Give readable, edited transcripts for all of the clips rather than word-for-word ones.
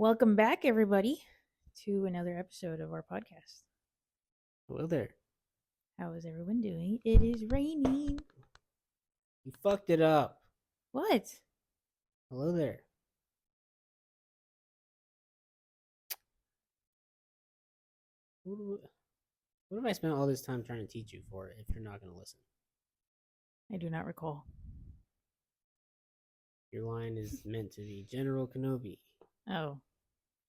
Welcome back, everybody, to another episode of our podcast. Hello there. How is everyone doing? It is raining. You fucked it up. What? Hello there. What have I spent all this time trying to teach you for if you're not going to listen? I do not recall. Your line is meant to be General Kenobi. Oh,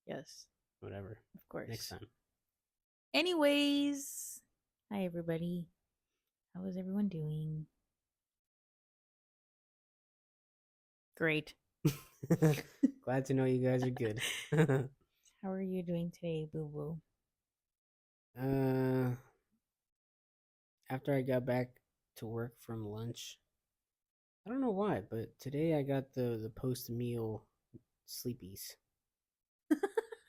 yes. Whatever. Of course. Next time. Anyways, hi, everybody. How is everyone doing? Great. Glad to know you guys are good. How are you doing today, boo-boo? After I got back to work from lunch, I don't know why, but today I got the post-meal sleepies.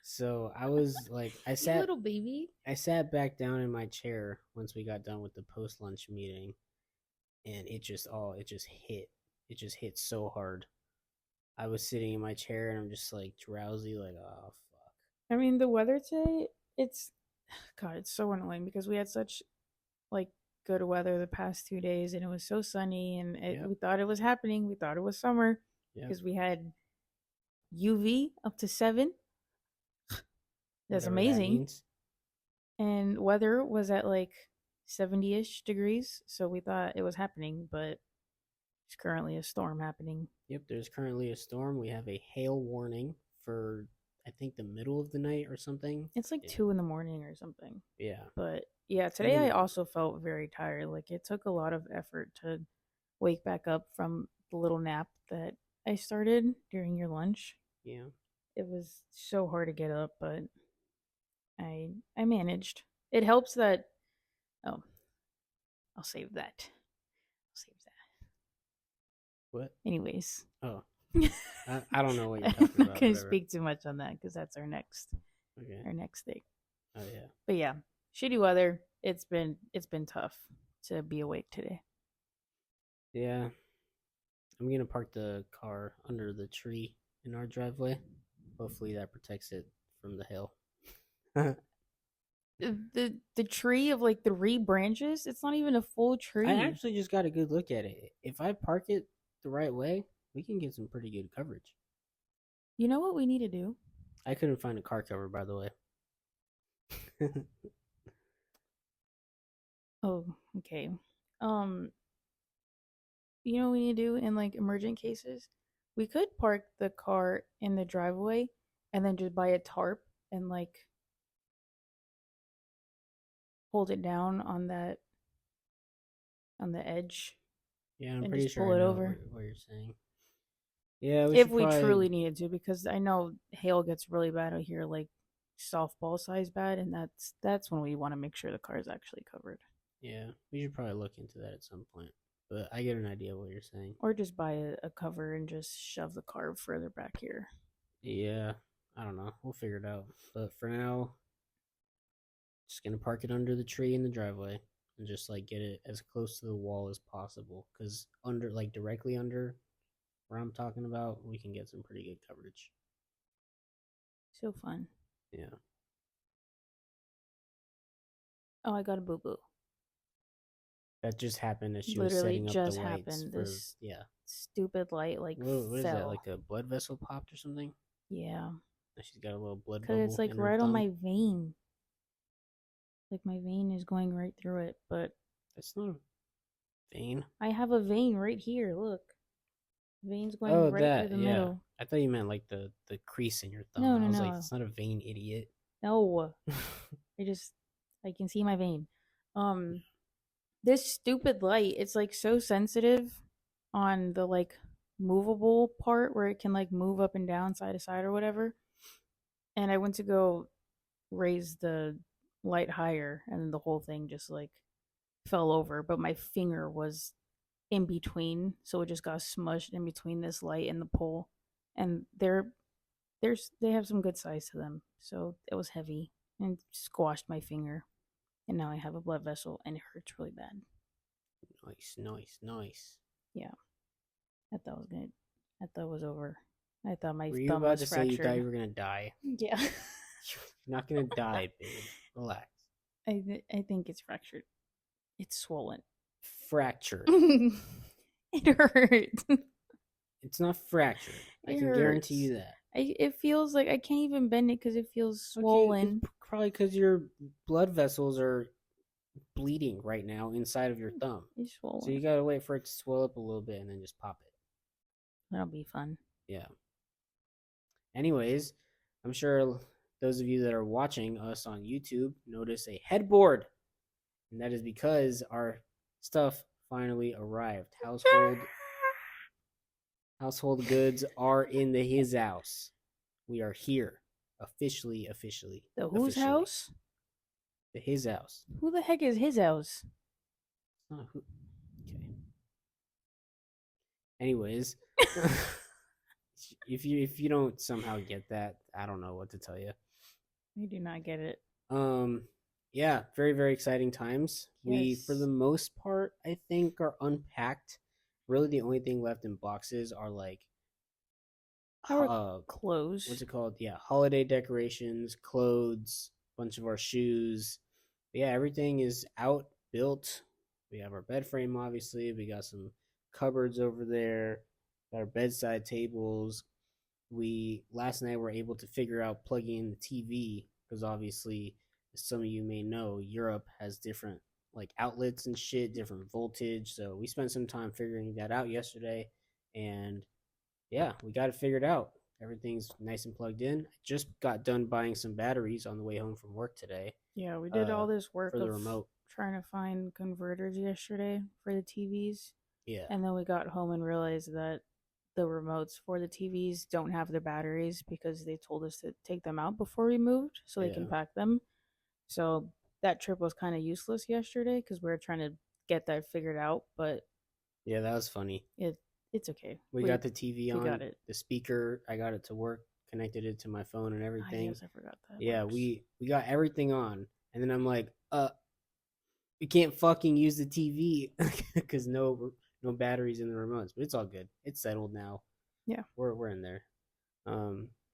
So I was like, You little baby. I sat back down in my chair once we got done with the post-lunch meeting, and it just hit so hard. I was sitting in my chair and I'm just like drowsy, like, oh fuck. I mean, the weather today, it's so annoying because we had such like good weather the past 2 days and it was so sunny and we thought it was happening. We thought it was summer because we had UV up to 7. That's Whatever amazing. that and weather was at like 70-ish degrees, so we thought it was happening, but it's currently a storm happening. Yep, there's currently a storm. We have a hail warning for I think the middle of the night or something. It's like 2 in the morning or something. Yeah. But yeah, today I also felt very tired. Like it took a lot of effort to wake back up from the little nap that I started during your lunch. Yeah. It was so hard to get up, but I managed. It helps that I'll save that. What? Anyways. Oh. I don't know what you're talking about. I'm not going to speak too much on that because that's our next thing. Oh yeah. But yeah, shitty weather. It's been tough to be awake today. Yeah. I'm gonna park the car under the tree in our driveway. Hopefully that protects it from the hail. The tree of like 3 branches, it's not even a full tree. I actually just got a good look at it. If I park it the right way, we can get some pretty good coverage. You know what we need to do? I couldn't find a car cover, by the way. Oh, okay. You know what we need to do in like emergent cases? We could park the car in the driveway and then just buy a tarp and like hold it down on the edge. Yeah, I'm and pretty just sure pull I it know over. what you're saying. Yeah, If we truly needed to, because I know hail gets really bad out here, like softball size bad, and that's when we want to make sure the car is actually covered. Yeah, we should probably look into that at some point. But I get an idea of what you're saying. Or just buy a cover and just shove the car further back here. Yeah, I don't know. We'll figure it out. But for now, just gonna park it under the tree in the driveway and just like get it as close to the wall as possible. Because directly under where I'm talking about, we can get some pretty good coverage. So fun. Yeah. Oh, I got a boo-boo. That just happened as she Literally was setting up just the lights. happened. This stupid light like what fell. Is that, like a blood vessel popped or something? Yeah. She's got a little blood bubble. Because it's like right on my vein. Like my vein is going right through it, but that's not a vein. I have a vein right here. Look, veins going right through the middle. I thought you meant like the crease in your thumb. No, I was like, it's not a vein, idiot. No, I can see my vein. This stupid light, it's like so sensitive on the like movable part where it can like move up and down side to side or whatever. And I went to go raise the light higher and then the whole thing just like fell over, but my finger was in between, so it just got smushed in between this light and the pole. And they have some good size to them, so it was heavy and squashed my finger. And now I have a blood vessel and it hurts really bad. Nice. Yeah. I thought it was over. I thought my Were you thumb about was to say you thought fractured. you were gonna die? Yeah. You're not gonna die, babe. Relax. I think it's fractured. It's swollen. Fractured. It hurts. It's not fractured. I It can guarantee hurts. you that. It feels like I can't even bend it because it feels Okay, it's swollen. probably because your blood vessels are bleeding right now inside of your thumb. It's So swollen. you gotta wait for it to swell up a little bit and then just pop it. That'll be fun. Yeah. Anyways, I'm sure those of you that are watching us on YouTube notice a headboard, and that is because our stuff finally arrived. Household goods are in the his house. We are here officially. The whose Officially, house? the his house. Who the heck is his house? Not who. Okay. Anyways, if you don't somehow get that, I don't know what to tell you. I do not get it. Um, yeah, very very exciting times. We, for the Yes. most part, I think are unpacked. Really, the only thing left in boxes are like, Our what's clothes. it called? Yeah, holiday decorations, clothes, bunch of our shoes. But yeah, everything is out, built. We have our bed frame, obviously. We got some cupboards over there. Got our bedside tables. We last night were able to figure out plugging in the TV because obviously, as some of you may know, Europe has different like outlets and shit, different voltage. So we spent some time figuring that out yesterday, and yeah, we got it figured out. Everything's nice and plugged in. I just got done buying some batteries on the way home from work today. Yeah, we did all this work For the of remote. trying to find converters yesterday for the TVs. Yeah. And then we got home and realized that the remotes for the TVs don't have the batteries because they told us to take them out before we moved so they can Yeah. pack them. So that trip was kind of useless yesterday because we were trying to get that figured out, but Yeah, that was funny. it's okay. We got the TV we on, got it. the speaker. I got it to work, connected it to my phone and everything. Yes, I forgot that. Yeah, works. we got everything on, and then I'm like, we can't fucking use the TV because no batteries in the remotes. But it's all good. It's settled now. Yeah, we're in there.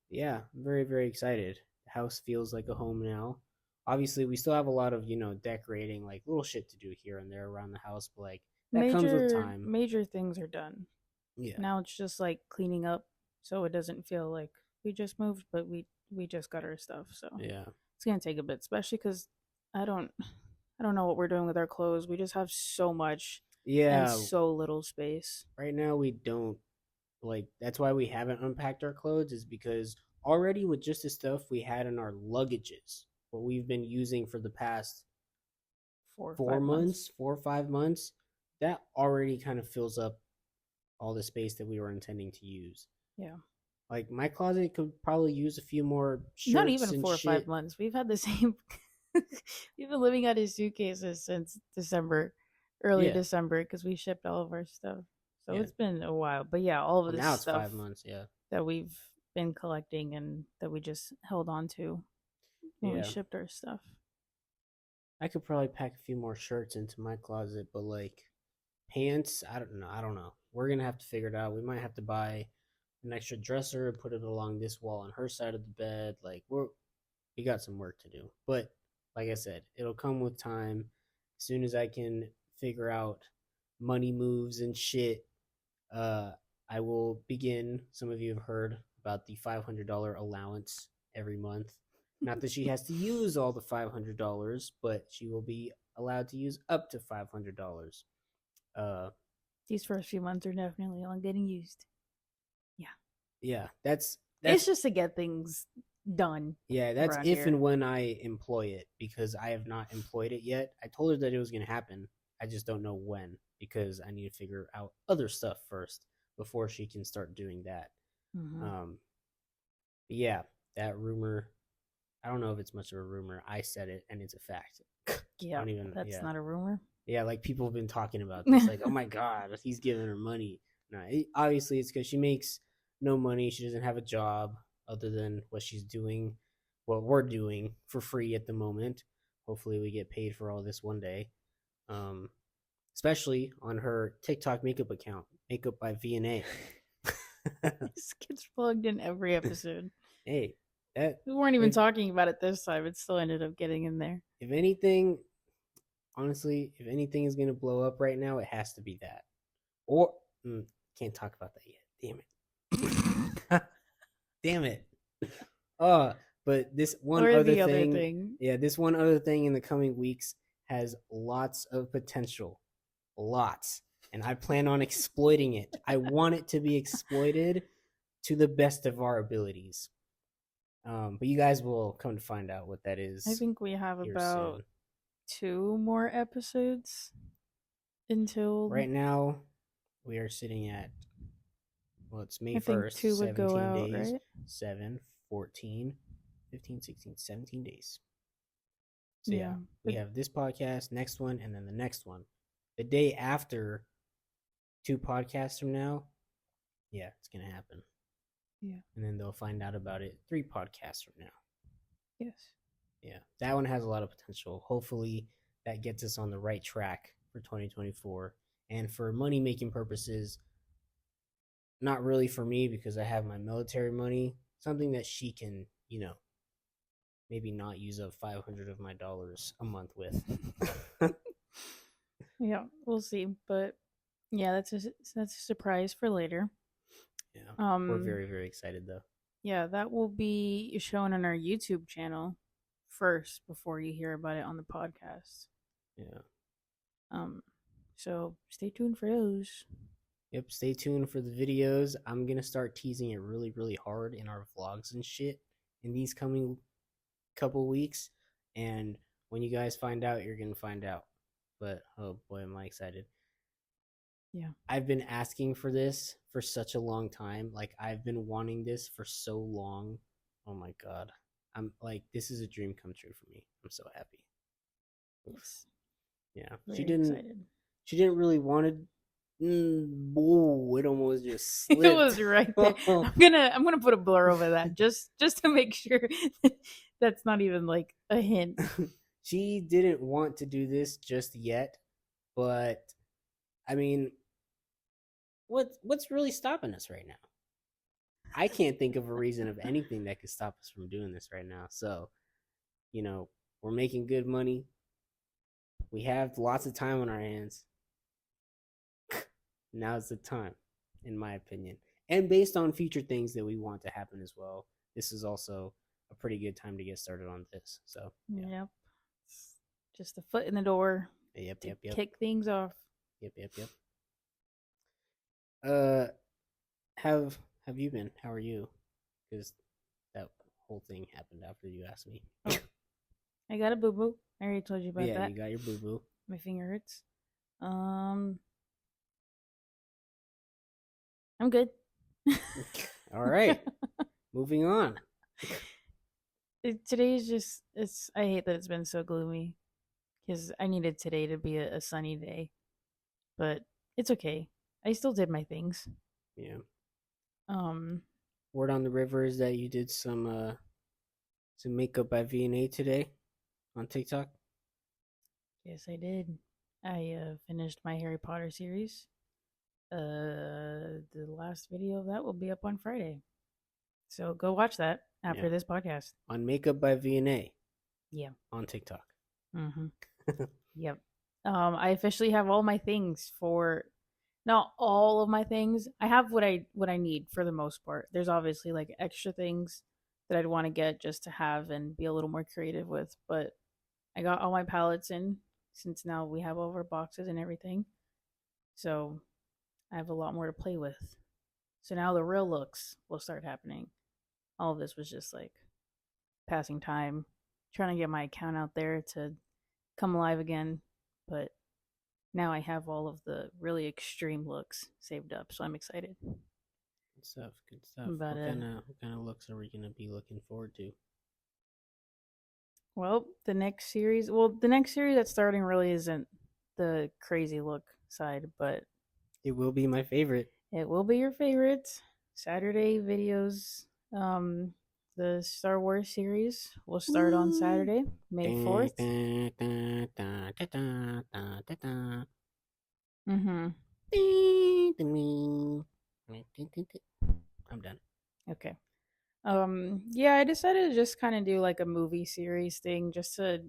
Yeah, I'm very very excited. The house feels like a home now. Obviously, we still have a lot of decorating, like little shit to do here and there around the house, but like that comes with time. Major things are done. Yeah. Now it's just like cleaning up so it doesn't feel like we just moved, but we just got our stuff. So Yeah. it's gonna take a bit, especially because I don't know what we're doing with our clothes. We just have so much and so little space. Right now we don't, like, that's why we haven't unpacked our clothes, is because already with just the stuff we had in our luggages, what we've been using for the past 4 or 5 months, that already kind of fills up all the space that we were intending to use. Yeah. Like my closet could probably use a few more shirts. Not even and 4 or 5 months. We've had the same. We've been living out of suitcases since December, early December, because we shipped all of our stuff. So it's been a while. But yeah, all of this now it's stuff 5 months. Yeah. that we've been collecting and that we just held on to when we shipped our stuff. I could probably pack a few more shirts into my closet, but like pants, I don't know. We're gonna have to figure it out. We might have to buy an extra dresser and put it along this wall on her side of the bed. Like we got some work to do. But like I said, it'll come with time. As soon as I can figure out money moves and shit, I will begin. Some of you have heard about the $500 allowance every month. Not that she has to use all the $500, but she will be allowed to use up to $500. These first few months are definitely on getting used. Yeah. Yeah, that's it's just to get things done. Yeah, that's if and when I employ it, because I have not employed it yet. I told her that it was going to happen. I just don't know when, because I need to figure out other stuff first before she can start doing that. Mm-hmm. Yeah, that rumor, I don't know if it's much of a rumor. I said it and it's a fact. Yeah, that's not a rumor. Yeah, like people have been talking about this. Like, oh my God, he's giving her money. No, obviously it's because she makes no money. She doesn't have a job other than what she's doing, what we're doing for free at the moment. Hopefully we get paid for all this one day. Especially on her TikTok makeup account, Makeup by Viannei. This gets plugged in every episode. Hey, that We weren't even if talking about it this time. It still ended up getting in there. if anything, honestly, if anything is gonna blow up right now, it has to be that. Or can't talk about that yet. Damn it. Damn it. Uh, but this one Or other the other thing, thing. yeah, this one other thing in the coming weeks has lots of potential. Lots. And I plan on exploiting it. I want it to be exploited to the best of our abilities. But you guys will come to find out what that I is think we have here about soon. 2 more episodes until Right now, we are sitting at, well, it's May I think 2 1st, would go 17 out, days, right? 7, 14, 15, 16, 17 days. So yeah, Yeah. we But have this podcast, next one, and then the next one. The day after 2 podcasts from now, yeah, it's gonna happen. yeah. And then they'll find out about it 3 podcasts from now. Yes. Yeah, that one has a lot of potential. Hopefully, that gets us on the right track for 2024. And for money making purposes, not really for me because I have my military money, something that she can, maybe not use up 500 of my dollars a month with. Yeah, we'll see. But yeah, that's a surprise for later. Yeah, we're Um very, very excited though. yeah, that will be shown on our YouTube channel first before you hear about it on the podcast. Yeah. Um so stay tuned for those. Yep, stay tuned for the videos. I'm going to start teasing it really, really hard in our vlogs and shit in these coming couple weeks. And when you guys find out, you're going to find out. But oh boy, am I excited. Yeah. I've been asking for this for such a long time. Like, I've been wanting this for so long. Oh my God. I'm like, this is a dream come true for me. I'm so happy. Yes. Yeah. Very excited. She didn't really want it. It almost just It slipped. was right there. I'm gonna put a blur over that just to make sure that's not even like a hint. She didn't want to do this just yet, but I mean, what's really stopping us right now? I can't think of a reason of anything that could stop us from doing this right now. So, we're making good money. We have lots of time on our hands. Now's the time, in my opinion. And based on future things that we want to happen as well, this is also a pretty good time to get started on this. So, yeah. Yep. Just a foot in the door Yep, to yep, yep. kick things off. Yep, yep, yep. Uh, have you been? How are you? Because that whole thing happened after you asked me. Oh, I got a boo boo. I already told you about Yeah, that. you got your boo boo. My finger hurts. I'm good. All right, moving on. Today is just it's. I hate that it's been so gloomy because I needed today to be a sunny day, but it's okay. I still did my things. Yeah. Um, Word on the river is that you did some makeup by Viannei today on TikTok. yes, I did. I finished my Harry Potter series. The last video of that will be up on Friday, so go watch that after Yeah. this podcast. On makeup by Viannei Yeah. on TikTok. Mm-hmm. Yep. I officially have all my things for not all of my things. I have what I need for the most part. There's obviously like extra things that I'd want to get just to have and be a little more creative with, but I got all my palettes in since now we have all of our boxes and everything. So I have a lot more to play with. So now the real looks will start happening. All of this was just like passing time, trying to get my account out there to come alive again, but now I have all of the really extreme looks saved up, so I'm excited. Good stuff. Good stuff. But What kind of looks are we gonna be looking forward to? the next series that's starting really isn't the crazy look side, but It will be my favorite. it will be your favorite. Saturday videos. The Star Wars series will start on Saturday, May 4th. Mm-hmm. I'm done. Okay. Yeah, I decided to just kind of do like a movie series thing just to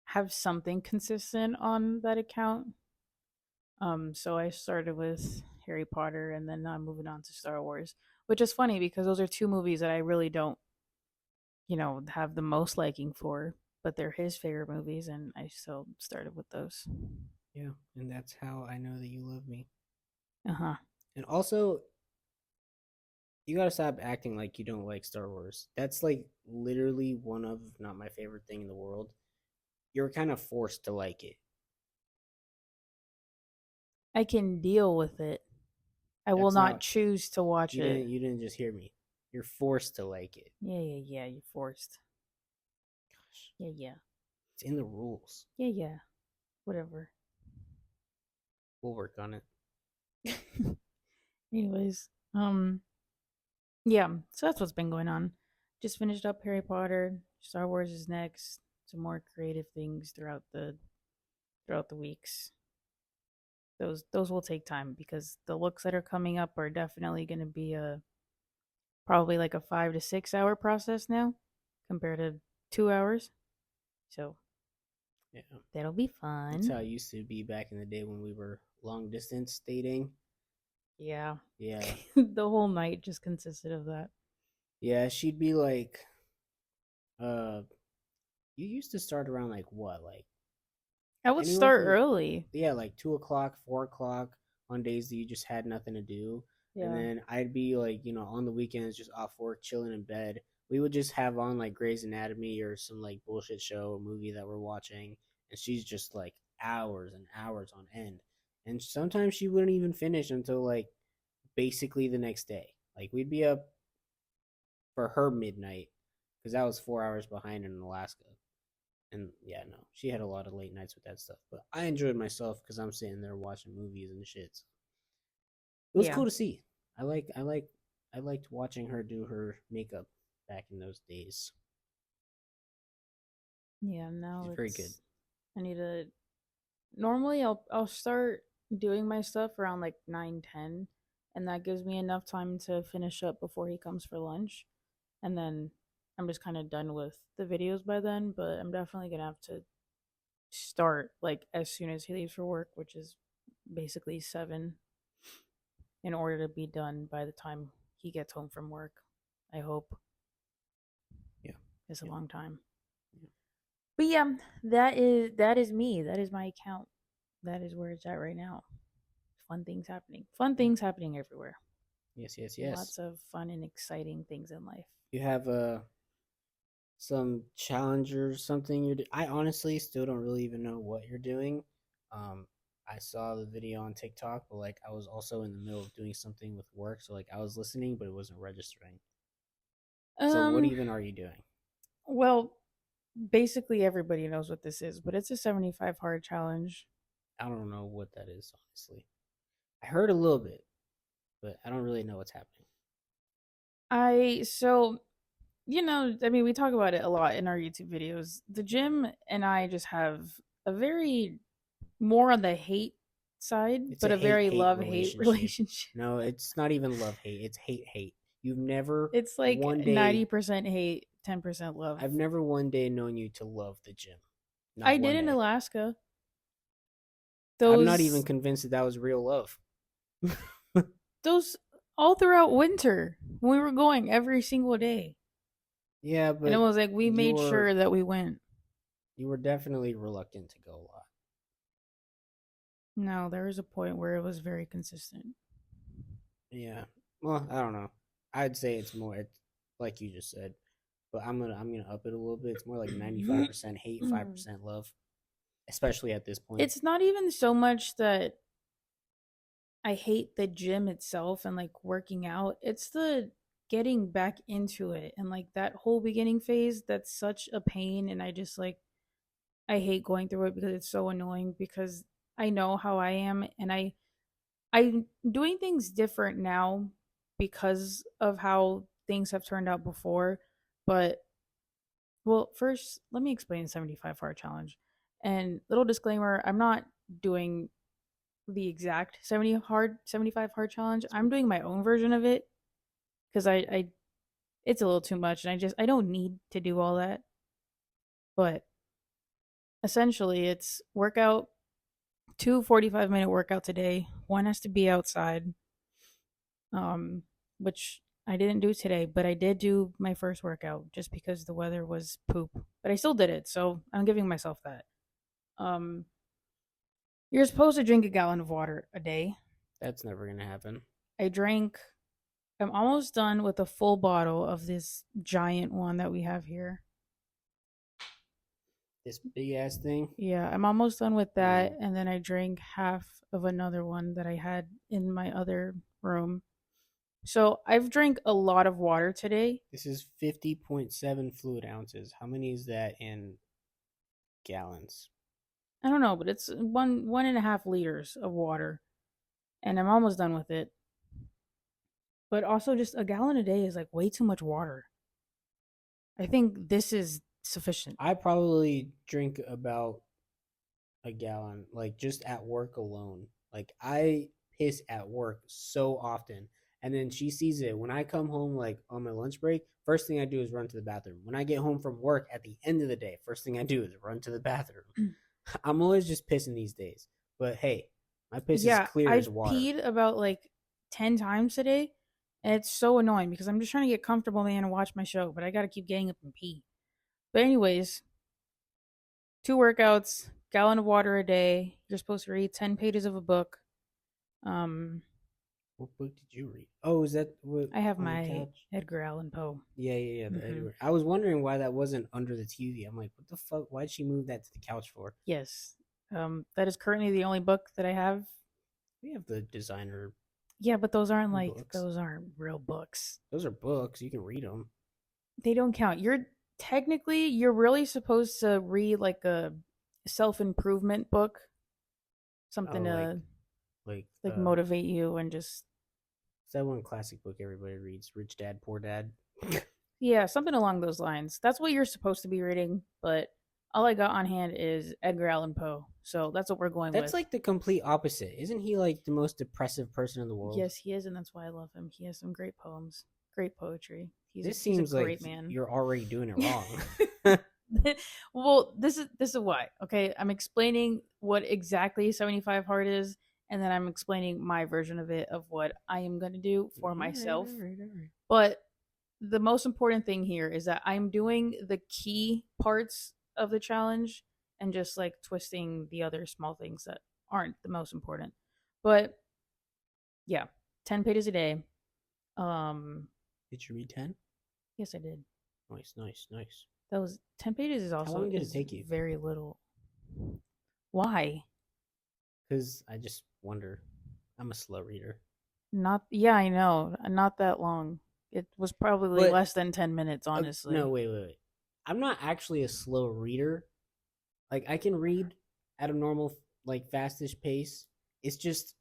have something consistent on that account. So I started with Harry Potter and then I'm moving on to Star Wars, which is funny because those are two movies that I really don't, have the most liking for, but they're his favorite movies and I still started with those. Yeah, and that's how I know that you love me. Uh-huh. And also, you gotta stop acting like you don't like Star Wars. That's like literally one of not my favorite thing in the world. You're kind of forced to like it. I can deal with it. I will That's not not choose to watch you it. didn't just hear me. You're forced to like it. Yeah, you're forced. Gosh, Yeah. it's in the rules. Yeah. Whatever. We'll work on it. Anyways, yeah, so that's what's been going on. Just finished up Harry Potter. Star Wars is next. Some more creative things throughout the weeks. Those will take time because the looks that are coming up are definitely going to be a probably like a 5 to 6 hour process now compared to 2 hours. So Yeah. that'll be That's fun. how it used to be back in the day when we were long distance dating. Yeah, Yeah. the whole night just consisted of that. Yeah, she'd be like, uh, you used to start around like what? Like I would anywhere start from early. yeah, like 2 o'clock, 4 o'clock on days that you just had nothing to do. And Yeah, then I'd be like, on the weekends just off work, chilling in bed. We would just have on like Grey's Anatomy or some like bullshit show or movie that we're watching, and she's just like hours and hours on end. And sometimes she wouldn't even finish until like basically the next day. Like we'd be up for her midnight because that was 4 hours behind in Alaska. And yeah, no, she had a lot of late nights with that stuff. But I enjoyed myself because I'm sitting there watching movies and shit. So it was yeah, cool to see. I liked watching her do her makeup back in those days. yeah. Now She's very good. it's I need to. Normally, I'll start doing my stuff around like 9:10, and that gives me enough time to finish up before he comes for lunch, and then I'm just kind of done with the videos by then. But I'm definitely gonna have to start like as soon as he leaves for work, which is basically 7, in order to be done by the time he gets home from work. I hope Yeah, it's a yeah, long time. yeah. But yeah, that is me. That is my account. That is where it's at right now. Fun things happening. Fun Yeah. things happening everywhere. Yes, yes, yes. Lots of fun and exciting things in life. You have some challenge or something I honestly still don't really even know what you're doing. Um, I saw the video on TikTok, but like I was also in the middle of doing something with work, so like I was listening, but it wasn't registering. So what Um, even are you doing? well, basically everybody knows what this is, but it's a 75 hard challenge. I don't know what that is, honestly. I heard a little bit, but I don't really know what's happening. I so I mean, we talk about it a lot in our YouTube videos. The gym and I just have a very more on the hate side, It's a but a hate very hate love hate relationship. relationship. No, it's not even love hate. It's hate hate. You've never It's like one day 90% hate, 10% love. I've never one day known you to love the gym. Not I did one in day. Alaska. I'm not even Those convinced that that was real love. those all throughout winter. We were going every single day. Yeah, And it but was like we you made were sure that we went. you were definitely reluctant to go a lot. No, there was a point where it was very consistent. Yeah. Well, I don't know. I'd say it's more it's like you just said, but I'm gonna up it a little bit. It's more like 95% hate, 5% love, especially at this point. It's not even so much that I hate the gym itself and like working out. It's the getting back into it and like that whole beginning phase that's such a pain and I hate going through it because it's so annoying because I know how I am and I'm doing things different now because of how things have turned out before. But well, first, let me explain 75 hard challenge. And little disclaimer, I'm not doing the exact 75 hard challenge. I'm doing my own version of it because I it's a little too much, and I don't need to do all that. But essentially, it's workout, 2 45-minute workouts a day. One has to be outside, um, which I didn't do today, but I did do my first workout just because the weather was poop. But I still did it, so I'm giving myself that. Um, you're supposed to drink a gallon of water a day. That's never gonna happen. I drank. I'm almost done with a full bottle of this giant one that we have here. This big ass thing. Yeah, I'm almost done with that, and then I drank half of another one that I had in my other room. So I've drank a lot of water today. This is 50.7 fluid ounces. How many is that in gallons? I don't know, but it's 1.5 liters of water, and I'm almost done with it. But also, just a gallon a day is like way too much water. I think this is sufficient. I probably drink about a gallon, like just at work alone. Like I piss at work so often. And then she sees it when I come home, like on my lunch break. First thing I do is run to the bathroom. When I get home from work at the end of the day, first thing I do is run to the bathroom. I'm always just pissing these days. But hey, my piss is Yeah, clear as I've water. peed about like 10 times today, and it's so annoying because I'm just trying to get comfortable, man, and watch my show, but I got to keep getting up and pee. But anyways, 2 workouts, gallon of water a day. You're supposed to read 10 pages of a book. Um, What book did you read? Oh, is that what I have on the my couch? Edgar Allan Poe. Yeah. The Hmm. Edward. I was wondering why that wasn't under the TV. I'm like, what the fuck? Why'd she move that to the couch for? Yes. That is currently the only book that I have. We have the designer Yeah, but books. those aren't real books. Those are books. You can read them. They don't count. You're really supposed to read like a self-improvement book, something Oh, to like like motivate you and just is that one classic book everybody reads? Rich Dad, Poor Dad. yeah, something along those lines. That's what you're supposed to be reading, but all I got on hand is Edgar Allan Poe. So that's what we're going That's with. like the complete opposite. Isn't he like the most depressive person in the world? Yes, he is, and that's why I love him. He has some great poems, great poetry. This He's a seems like great man. you're already doing it wrong. Well, this is why. Okay, I'm explaining what exactly 75 hard is, and then I'm explaining my version of it of what I am going to do for myself. All right. But the most important thing here is that I'm doing the key parts of the challenge and just like twisting the other small things that aren't the most important. But yeah, 10 pages a day. Did you read 10? Yes, I did. Nice. That was 10 pages is How also long did it is take you? very little. Why? Because I just wonder. I'm a slow reader. Not yeah, I know. Not that long. It was probably But less than 10 minutes, honestly. no, wait. I'm not actually a slow reader. Like I can read at a normal, like fastish pace. It's just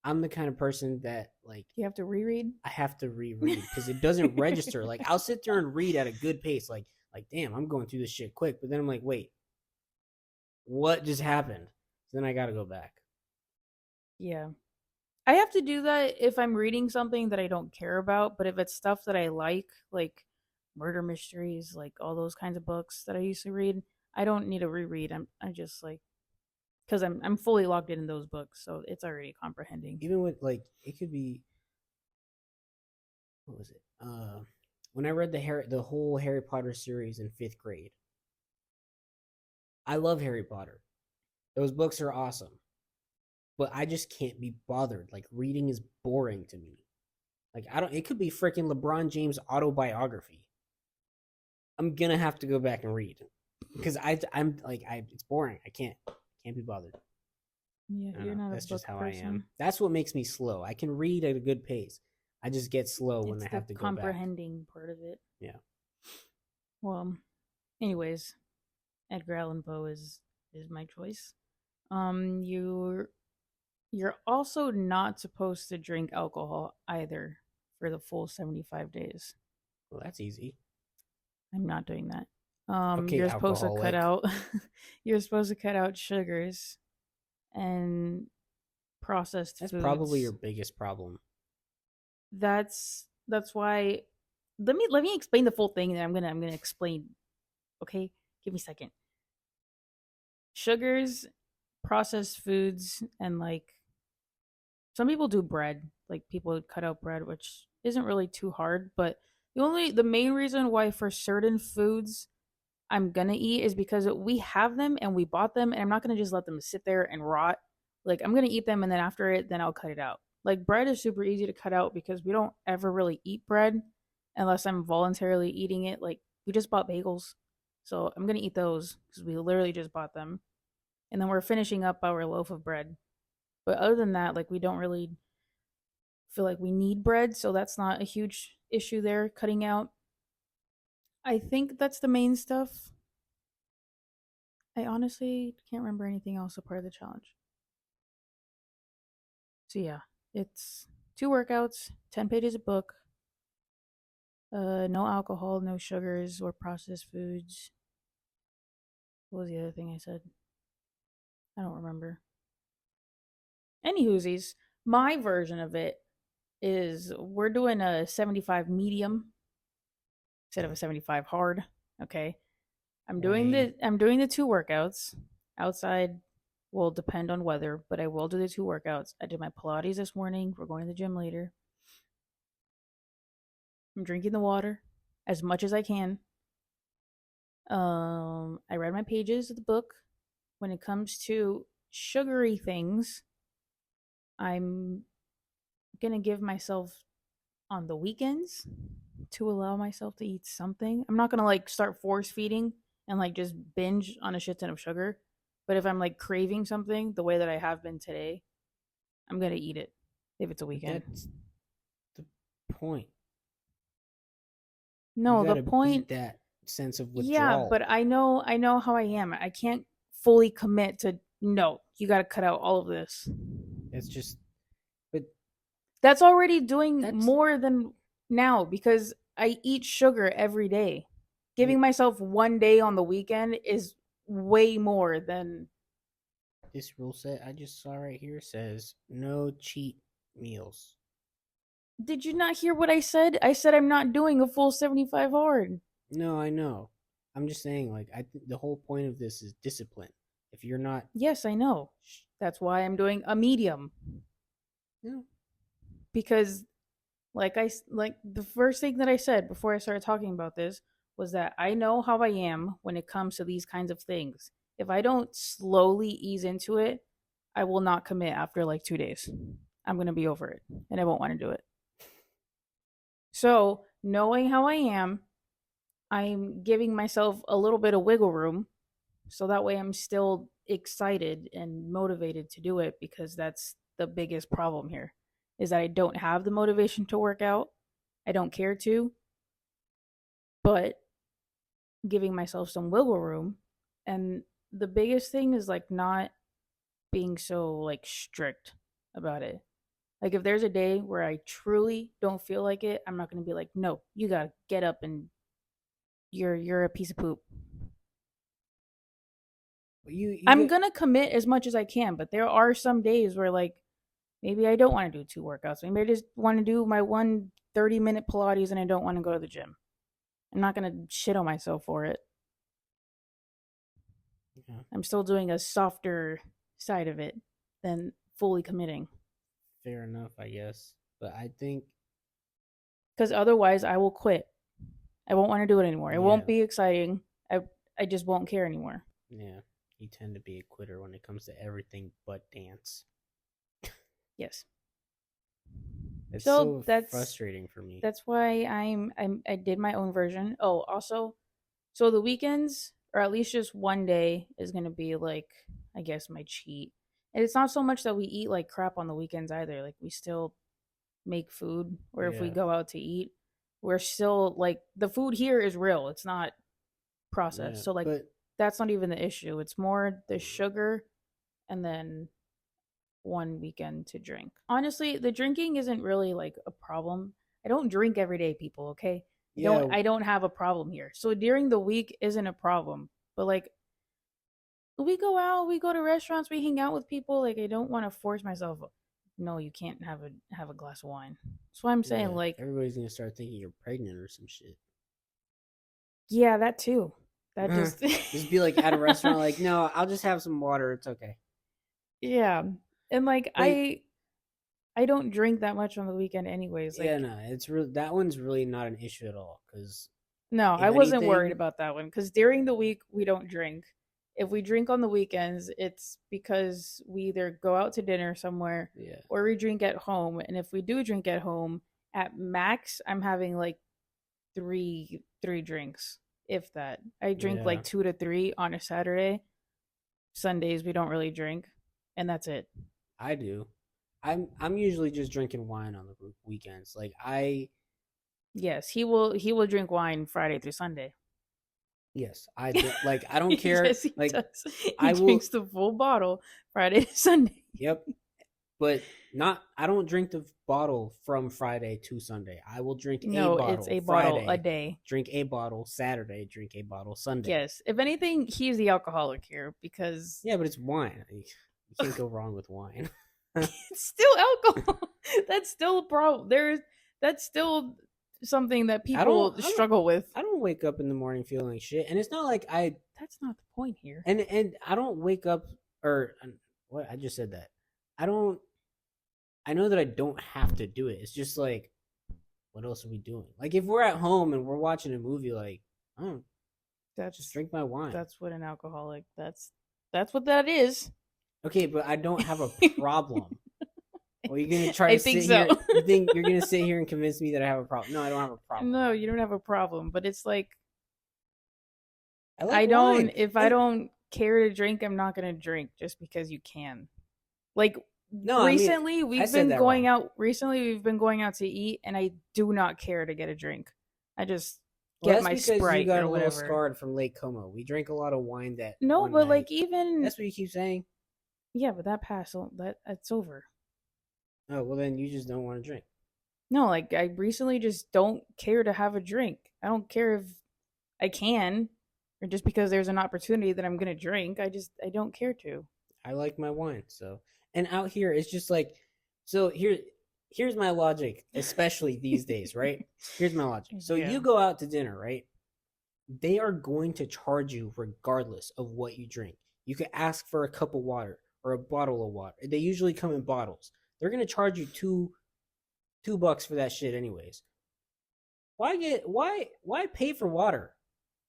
I'm the kind of person that like You have to reread? I have to reread because it doesn't register. Like I'll sit there and read at a good pace. Like damn, I'm going through this shit quick. But then I'm like, wait, what just happened? So then I got to go back. Yeah. I have to do that if I'm reading something that I don't care about, but if it's stuff that I like murder mysteries, like all those kinds of books that I used to read, I don't need to reread. I just like because I'm fully logged in those books, so it's already comprehending. Even with like it could be what was it? When I read the whole Harry Potter series in 5th grade, I love Harry Potter. Those books are awesome, but I just can't be bothered. Like reading is boring to me. Like I don't. It could be freaking LeBron James autobiography. I'm gonna have to go back and read because I'm like it's boring. I can't be bothered. Yeah, you're not That's a just book how person. I am. That's what makes me slow. I can read at a good pace. I just get slow when It's I the have to go back. comprehending part of it. Yeah. Well, anyways, Edgar Allan Poe is my choice. You're also not supposed to drink alcohol either for the full 75 days. Well, that's easy. I'm not doing that. Okay, You're supposed to cut alcoholic. out you're supposed to cut out sugars and processed That's foods. probably your biggest problem. That's That's why let me explain the full thing and I'm gonna explain. Okay? Give me a second. Sugars, processed foods, and like some people do bread. Like people cut out bread, which isn't really too hard, but the main reason why for certain foods I'm gonna eat is because we have them and we bought them, and I'm not gonna just let them sit there and rot. Like I'm gonna eat them, and then after it, then I'll cut it out. Like bread is super easy to cut out because we don't ever really eat bread unless I'm voluntarily eating it. Like we just bought bagels, so I'm gonna eat those because we literally just bought them, and then we're finishing up our loaf of bread. But other than that, like we don't really feel like we need bread, so that's not a huge issue there. Cutting out, I think that's the main stuff. I honestly can't remember anything else a part of the challenge. So yeah, it's 2 workouts, 10 pages of book, no alcohol, no sugars or processed foods. What was the other thing I said? I don't remember. Any whoosies, my version of it is we're doing a 75 medium instead of a 75 hard. Okay. Lame. I'm doing the 2 workouts. Outside will depend on weather, but I will do the 2 workouts. I did my Pilates this morning. We're going to the gym later. I'm drinking the water as much as I can. I read my pages of the book. When it comes to sugary things, I'm gonna give myself on the weekends to allow myself to eat something. I'm not gonna like start force feeding and like just binge on a shit ton of sugar. But if I'm like craving something the way that I have been today, I'm gonna eat it if it's a But weekend. that's the point. You No, the gotta beat point, that sense of yeah, withdrawal. but I know how I am. I can't fully commit to no, you gotta cut out all of this. That's just, but That's already doing that's more than now because I eat sugar every day. yeah. Giving myself 1 day on the weekend is way more than. This rule set I just saw right here says no cheat meals. Did you not hear what I said? I said I'm not doing a full 75 hard. No, I know. I'm just saying, like, the whole point of this is discipline. If you're not, Yes, I know. That's why I'm doing a medium you know, because like the first thing that I said before I started talking about this was that I know how I am when it comes to these kinds of things. If I don't slowly ease into it, I will not commit after like 2 days. I'm going to be over it and I won't want to do it. So, knowing how I am, I'm giving myself a little bit of wiggle room so that way I'm still excited and motivated to do it because that's the biggest problem here is that I don't have the motivation to work out. I don't care to, but giving myself some wiggle room. And the biggest thing is like not being so like strict about it. Like if there's a day where I truly don't feel like it, I'm not going to be like, "No, you got to get up and you're a piece of poop." you I'm get going to commit as much as I can, but there are some days where like maybe I don't want to do 2 workouts. Maybe I just want to do my one 30-minute Pilates and I don't want to go to the gym. I'm not going to shit on myself for it. yeah, I'm still doing a softer side of it than fully committing. fair enough, I guess. But I think, Because otherwise, I will quit. I won't want to do it anymore. It yeah, won't be exciting. I just won't care anymore. yeah, you tend to be a quitter when it comes to everything but dance. Yes. It's So so frustrating for me. that's why I did my own version. Oh, also, so the weekends or at least just 1 day is gonna be like I guess my cheat. And it's not so much that we eat like crap on the weekends either. Like we still make food, or if we Yeah, go out to eat, we're still like the food here is real. It's not yeah, processed. So like but that's not even the issue. It's more the sugar and then one weekend to drink. Honestly, the drinking isn't really like a problem. I don't drink every day, people, okay? yeah, I don't have a problem here. So during the week isn't a problem. But like we go out, we go to restaurants, we hang out with people, like I don't want to force myself no, you can't have a glass of wine. That's why I'm saying, Yeah, like, everybody's gonna start thinking you're pregnant or some shit. yeah, that too. That just Just be like at a restaurant, like, no, I'll just have some water. It's okay. yeah. And like But I don't drink that much on the weekend anyways. yeah, Like no, it's real. That one's really not an issue at all. Because no, if I wasn't worried anything, about that one cuz during the week we don't drink. If we drink on the weekends, it's because we either go out to dinner somewhere yeah, or we drink at home. And if we do drink at home, at max I'm having like three drinks, if that. I drink yeah, like 2 to 3 on a Saturday. Sundays we don't really drink, and that's it. I do. I'm usually just drinking wine on the weekends. Like Yes, he will drink wine Friday through Sunday. yes, I do, like I don't care. Yes, he Like does. He I will. drinks the full bottle Friday to Sunday. Yep, but not. I don't drink the bottle from Friday to Sunday. I will drink a No, it's bottle a bottle a Friday, day. drink a bottle Saturday, drink a bottle Sunday. Yes. If anything, he's the alcoholic here because Yeah, but it's wine. You can't go wrong with wine. it's still alcohol. That's still a problem. That's still something that people I don't struggle with. I don't wake up in the morning feeling like shit, and it's not like I That's not the point here. and I don't wake up or what I just said that I don't. I know that I don't have to do it. It's just like, what else are we doing? Like if we're at home and we're watching a movie, like I don't just That's drink my wine. that's what an alcoholic. That's what that is. Okay, but I don't have a problem. Well, you're gonna try I to think sit so. here. You think you're gonna sit here and convince me that I have a problem? No, I don't have a problem. No, you don't have a problem, but it's like I like I don't wine. if I don't care to drink, I'm not going to drink just because you can. Like No, I mean I said that wrong. recently we've been going out to eat and I do not care to get a drink. I just Well, get that's my because you Sprite got or a little whatever. scarred from Lake Como. We drank a lot of wine that No, one but night. like even That's what you keep saying. yeah, but that passed that's over. Oh well, then you just don't want to drink. No, like I recently just don't care to have a drink. I don't care if I can or just because there's an opportunity that I'm going to drink. I don't care to. I like my wine. So, and out here it's just like, so here's my logic, especially these days, right? Here's my logic. So Yeah. you go out to dinner, right? They are going to charge you regardless of what you drink. You could ask for a cup of water or a bottle of water. They usually come in bottles. They're gonna charge you $2 for that shit anyways. Why pay for water?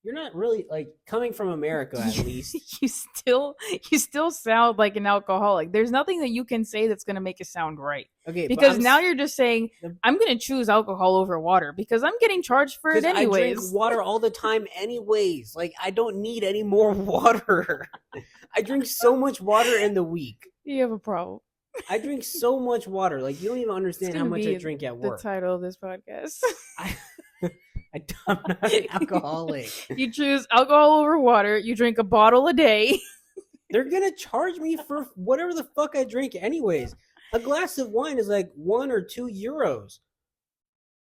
You're not really like coming from America at least. you still sound like an alcoholic. There's nothing that you can say that's going to make it sound right. Okay, Because now you're just saying I'm going to choose alcohol over water because I'm getting charged for it anyways. I drink water all the time anyways. Like I don't need any more water. I drink so much water in the week. You have a problem. I drink so much water. Like you don't even understand how much I drink at work. The title of this podcast. I'm not an alcoholic. You choose alcohol over water. You drink a bottle a day. They're gonna charge me for whatever the fuck I drink anyways. A glass of wine is like €1 or €2.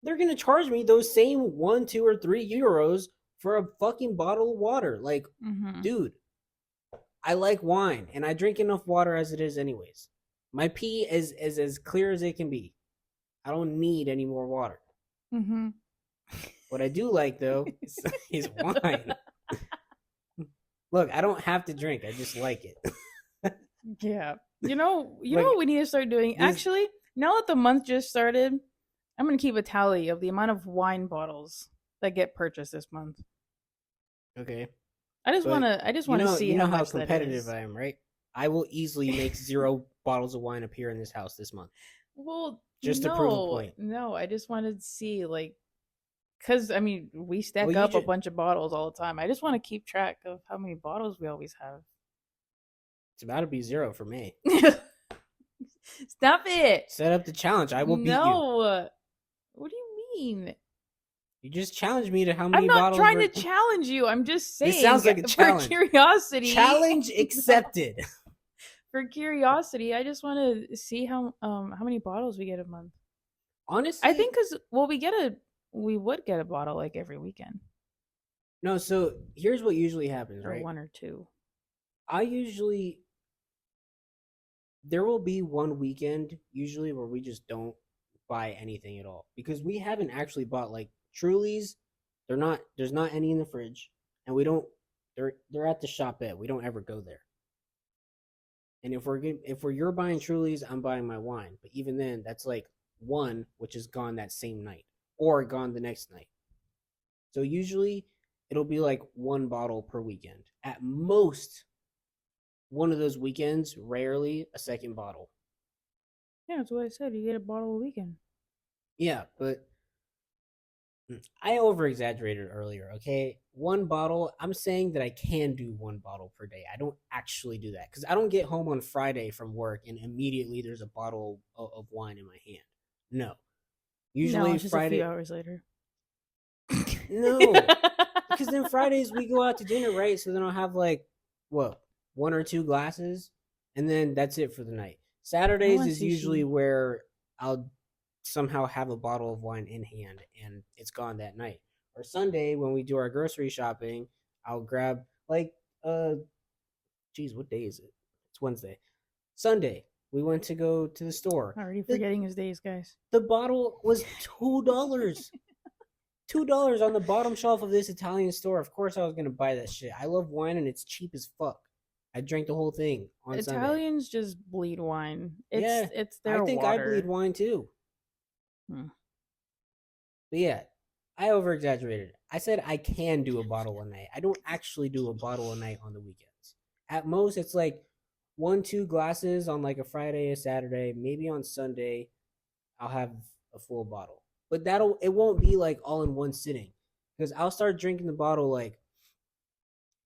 They're gonna charge me those same 1, 2, or €3 for a fucking bottle of water. Like, dude, I like wine and I drink enough water as it is anyways. My pee is as clear as it can be. I don't need any more water. What I do like though is wine. Look, I don't have to drink. I just like it. Yeah. You know what we need to start doing? Actually, now that the month just started, I'm going to keep a tally of the amount of wine bottles that get purchased this month. Okay. I just want to see how much competitive I am, right? I will easily make 0 bottles of wine appear in this house this month. Well, just to prove a point. No, I just wanted to see because I mean we stack up a bunch of bottles all the time. I just want to keep track of how many bottles we always have. It's about to be 0 for me. Stop it! Set up the challenge. I will beat you. No. What do you mean? You just challenged me to how many bottles. bottles. I'm not trying to challenge you. I'm just saying. This sounds like a challenge. For curiosity. Challenge accepted. For curiosity, I just want to see how many bottles we get a month. Honestly, I think because we would get a bottle like every weekend. No, so here's what usually happens, or right? 1 or 2. I usually there will be one weekend usually where we just don't buy anything at all because we haven't actually bought like Trulies. They're not. There's not any in the fridge, and we don't. They're at the shop at. We don't ever go there. And if you're buying Trulies, I'm buying my wine. But even then, that's like one which is gone that same night or gone the next night. So usually it'll be like one bottle per weekend. At most, one of those weekends, rarely a second bottle. Yeah, that's what I said. You get a bottle a weekend. Yeah, but I over exaggerated earlier, okay? One bottle, I'm saying that I can do one bottle per day. I don't actually do that because I don't get home on Friday from work and immediately there's a bottle of wine in my hand. No. No, Usually it's just a few Friday, hours later. no. Because then Fridays we go out to dinner, right? So then I'll have like, what, one or two glasses and then that's it for the night. I Saturdays want is usually sushi. where I'll somehow have a bottle of wine in hand and it's gone that night. Or Sunday when we do our grocery shopping, I'll grab like geez, what day is it? It's Wednesday. Sunday, we went to go to the store. Already The forgetting his days, guys. the bottle was $2. $2 on the bottom shelf of this Italian store. Of course I was gonna buy that shit. I love wine and it's cheap as fuck. I drank the whole thing on Sunday. Italians just bleed wine. Yeah, It's I their think I bleed water. wine too. Hmm. But yeah, I over exaggerated. I said I can do a bottle a night. I don't actually do a bottle a night on the weekends. At most, it's like one, two glasses on like a Friday, a Saturday, maybe on Sunday. I'll have a full bottle, but it won't be like all in one sitting because I'll start drinking the bottle like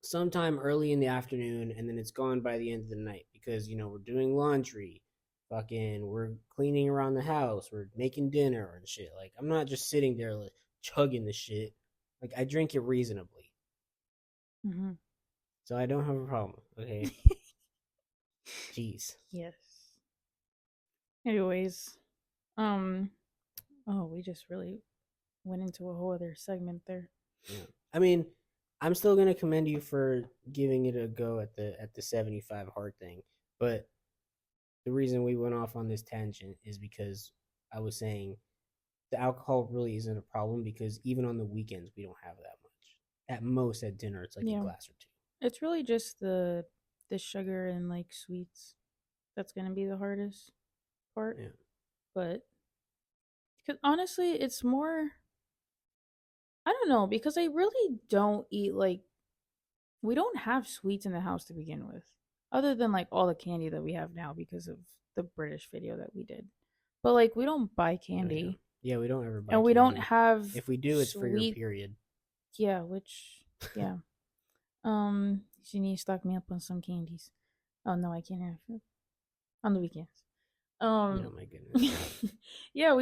sometime early in the afternoon and then it's gone by the end of the night because we're doing laundry, fucking we're cleaning around the house, we're making dinner and shit. Like I'm not just sitting there like chugging the shit. Like I drink it reasonably. Mm-hmm. So I don't have a problem. Okay. Jeez. Yes. Anyways, um, oh, we just really went into a whole other segment there. Yeah. I mean, I'm still gonna commend you for giving it a go at the 75 hard thing, but the reason we went off on this tangent is because I was saying the alcohol really isn't a problem because even on the weekends we don't have that much. At most at dinner it's like a Yeah, glass or two. it's really just the sugar and like sweets that's gonna be the hardest part. Yeah. But because honestly, it's more. I don't know because I really don't eat like we don't have sweets in the house to begin with, other than like all the candy that we have now because of the British video that we did. But like we don't buy Oh yeah. candy, Yeah, we don't ever buy and we don't candy. have If we do, it's for your sweet. period. Yeah, which yeah. You need to stock me up on some candies. Oh no, I can't have it on the weekends. Oh Um, my goodness. yeah,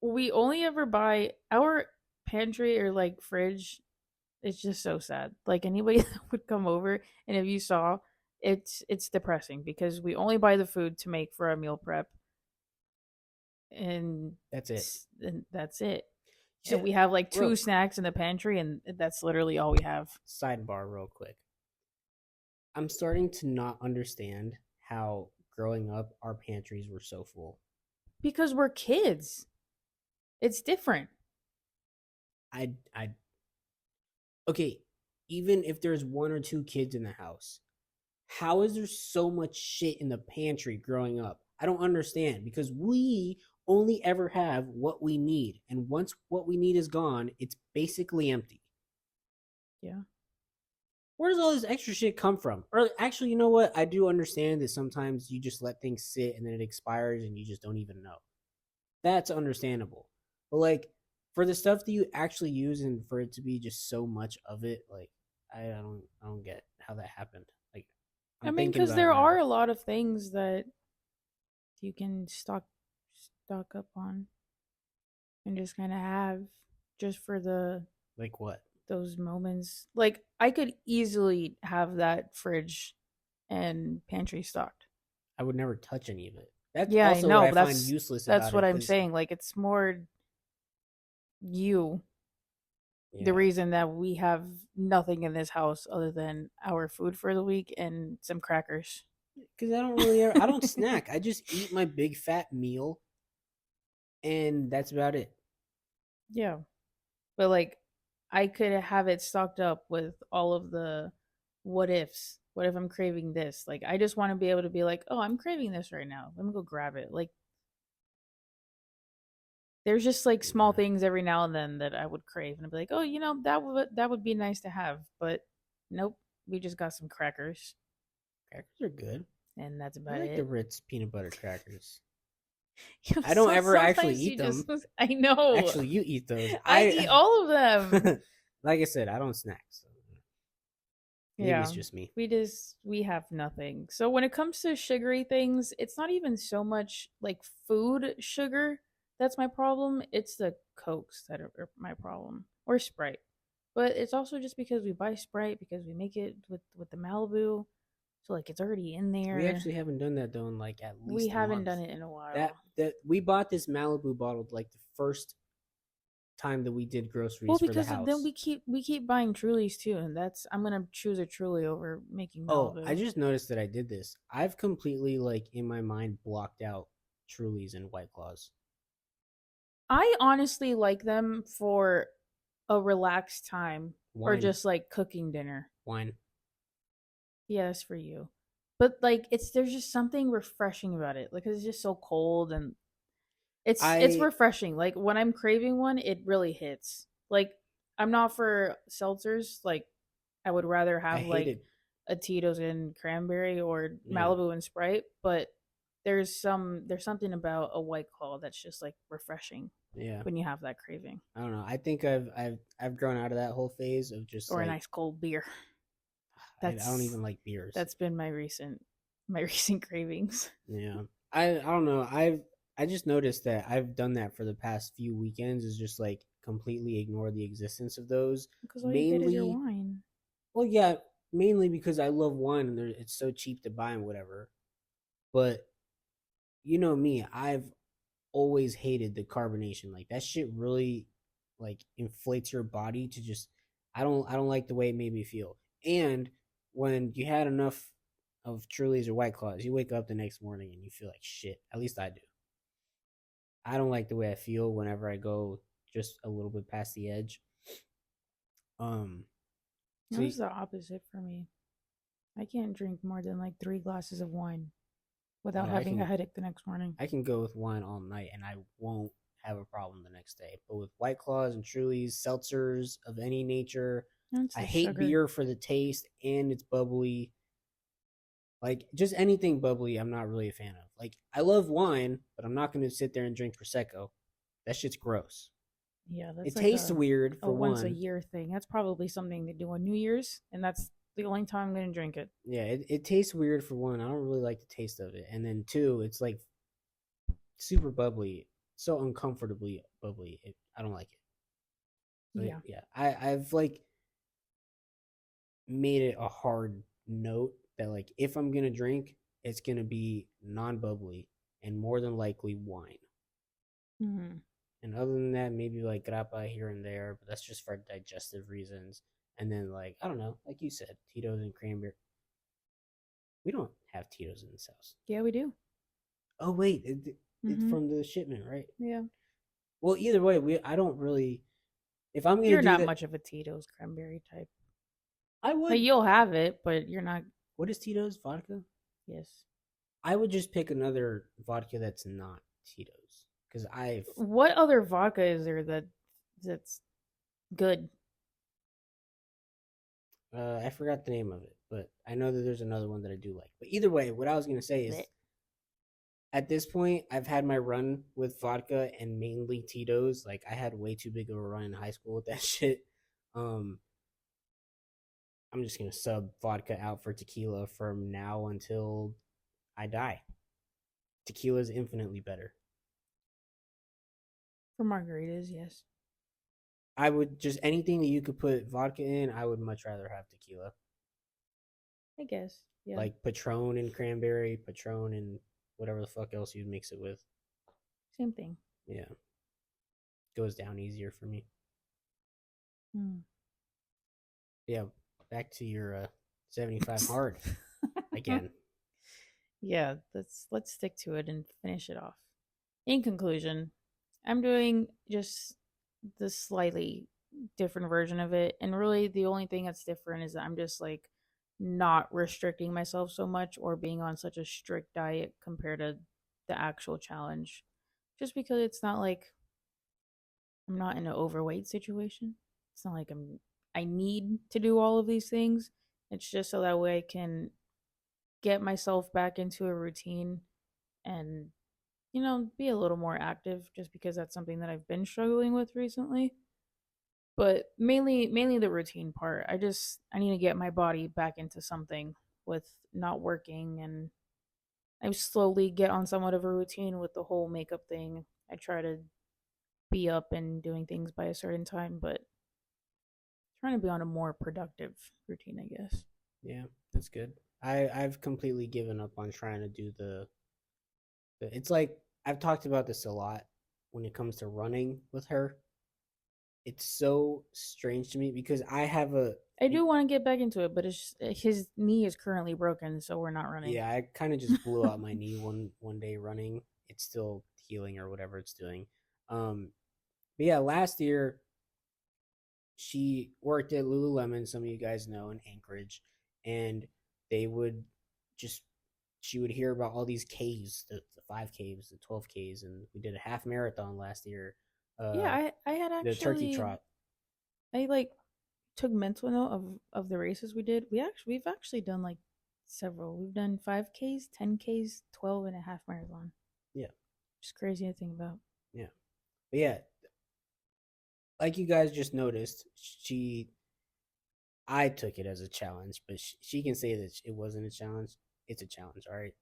we only ever buy our pantry or like fridge. It's just so sad. Like anybody that would come over, and if you saw, it's depressing because we only buy the food to make for our meal prep, and That's it. and that's it. And So, we have like two real snacks in the pantry, and that's literally all we have. sidebar real quick. I'm starting to not understand how growing up our pantries were so full. Because we're kids. It's different. I okay, even if there's one or two kids in the house, how is there so much shit in the pantry growing up? I don't understand because we only ever have what we need. And once what we need is gone, it's basically empty. Yeah. Where does all this extra shit come from? Or actually, you know what? I do understand that sometimes you just let things sit and then it expires and you just don't even know. That's understandable. But like for the stuff that you actually use and for it to be just so much of it, like I don't get how that happened. Like I I'm mean, thinking because about it there are now. a lot of things that you can stock up on and just kind of have just for the Like what? those moments. Like I could easily have that fridge and pantry stocked. I would never touch any of it. That's Yeah, I also what know, I but find useless that's about what it I'm because saying. Like it's more you the yeah, reason that we have nothing in this house other than our food for the week and some crackers. Because I don't snack. I just eat my big fat meal, and that's about it. Yeah. But like I could have it stocked up with all of the what ifs. What if I'm craving this? Like I just want to be able to be like, "Oh, I'm craving this right now. Let me go grab it." Like there's just like small Yeah. things every now and then that I would crave and I'd be like, "Oh, that would be nice to have." But nope, we just got some crackers Crackers are good. and that's I about like the it. Ritz peanut butter crackers. You know, I don't ever actually sometimes eat you just them. I know. Actually, you eat those. I eat all of them. Like I said, I don't snack. So maybe it's Yeah. just me. We have nothing. So when it comes to sugary things, it's not even so much like food sugar that's my problem. It's the Cokes that are my problem. Or Sprite. But it's also just because we buy Sprite because we make it with the Malibu. So like it's already in We there. actually haven't done that though in like at We least a haven't month. done it in a That while. that we bought this Malibu bottle like the first time that we did Well, groceries for the because then house. we keep buying Trulies too, and that's I'm gonna choose a Truly over making Oh, I Malibu. just noticed that I did this. I've completely like in my mind blocked out Trulies and White Claws. I honestly like them for a relaxed time or Wine, just like cooking dinner. wine. Yes, for you. But like there's just something refreshing about it. Like it's just so cold and it's I refreshing. Like when I'm craving one, it really hits. Like I'm not for seltzers. Like I would rather I have like hated. a Tito's and cranberry or Yeah, Malibu and Sprite, but there's something about a White Claw that's just like refreshing yeah. when you have that craving. I don't know. I think I've grown out of that whole phase of just Or a like nice cold beer. I don't That's even like beers. that's been my recent cravings. Yeah. I don't know. I just noticed that I've done that for the past few weekends is just like completely ignore the existence of those. Because all you get is your Mainly, wine. well, yeah, mainly because I love wine and it's so cheap to buy and whatever. But you know me, I've always hated the carbonation. Like that shit really like inflates your body to just I don't like the way it made me feel. And when you had enough of Trulies or White Claws, you wake up the next morning and you feel like shit. At least I do. I don't like the way I feel whenever I go just a little bit past the edge. Um That so was the opposite for me. I can't drink more than like 3 glasses of wine without oh, having a headache the next morning. I can go with wine all night and I won't have a problem the next day. But with White Claws and Trulies, seltzers of any nature, That's I the hate sugar. beer for the taste and it's bubbly. Like just anything bubbly, I'm not really a fan of. Like I love wine, but I'm not going to sit there and drink prosecco. That shit's gross. Yeah, that's It like tastes weird a for once a one. year thing. That's probably something they do on New Year's, and that's the only time I'm gonna drink it. Yeah, it tastes weird for one. I don't really like the taste of it. And then two, it's like super bubbly, so uncomfortably bubbly. I don't like it. So Yeah. yeah, I've like made it a hard note that like if I'm gonna drink, it's gonna be non bubbly and more than likely wine. Hmm. And other than that, maybe like grappa here and there, but that's just for digestive reasons. And then like I don't know, like you said, Tito's and cranberry. We don't have Tito's in this house. Yeah, we do. Oh wait, it's Hmm. from the shipment, right? Yeah. Well, either way, we I don't really. If I'm gonna You're do not that, much of a Tito's cranberry type. I Like would. you'll have it, but you're not. What is Tito's vodka? Yes. I would just pick another vodka that's not Tito's because I've What other vodka is there that's good? I forgot the name of it, but I know that there's another one that I do like. But either way, what I was gonna say is Blech. at this point, I've had my run with vodka and mainly Tito's. Like I had way too big of a run in high school with that shit. Um, I'm just gonna sub vodka out for tequila from now until I die. Tequila is infinitely better. For margaritas, yes. I would just anything that you could put vodka in. I would much rather have tequila, I guess. Yeah. like Patron and cranberry, Patron and whatever the fuck else you'd mix it with. Same thing. Yeah, goes down easier for me. Hmm. Yeah, back to your 75 hard again. Yeah, let's stick to it and finish it off. In conclusion, I'm doing just the slightly different version of it, and really the only thing that's different is that I'm just like not restricting myself so much or being on such a strict diet compared to the actual challenge. Just because it's not like I'm not in an overweight situation. It's not like I need to do all of these things. It's just so that way I can get myself back into a routine and be a little more active just because that's something that I've been struggling with recently. But mainly the routine part. I need to get my body back into something with not working, and I slowly get on somewhat of a routine with the whole makeup thing. I try to be up and doing things by a certain time, but trying to be on a more productive routine, I guess. Yeah, that's good. I've completely given up on trying to do it's like I've talked about this a lot when it comes to running with her. It's so strange to me because I have a I do want to get back into it, but his knee is currently broken, so we're not running. yeah, I kind of just blew out my knee one day running. It's still healing or whatever it's doing. But yeah, last year she worked at Lululemon, some of you guys know, in Anchorage, and they would just she would hear about all these caves, the 5Ks, the 12Ks, and we did a half marathon last year. Yeah, Uh, I had the turkey actually trot. I like took mental note of the races we did. We've actually done like several. We've done 5Ks, 10Ks, 12 and a half marathon. Yeah, Just crazy to think about. yeah, but yeah, like you guys just noticed, she I took it as a challenge, but she can say that it wasn't a challenge. It's a challenge, all right.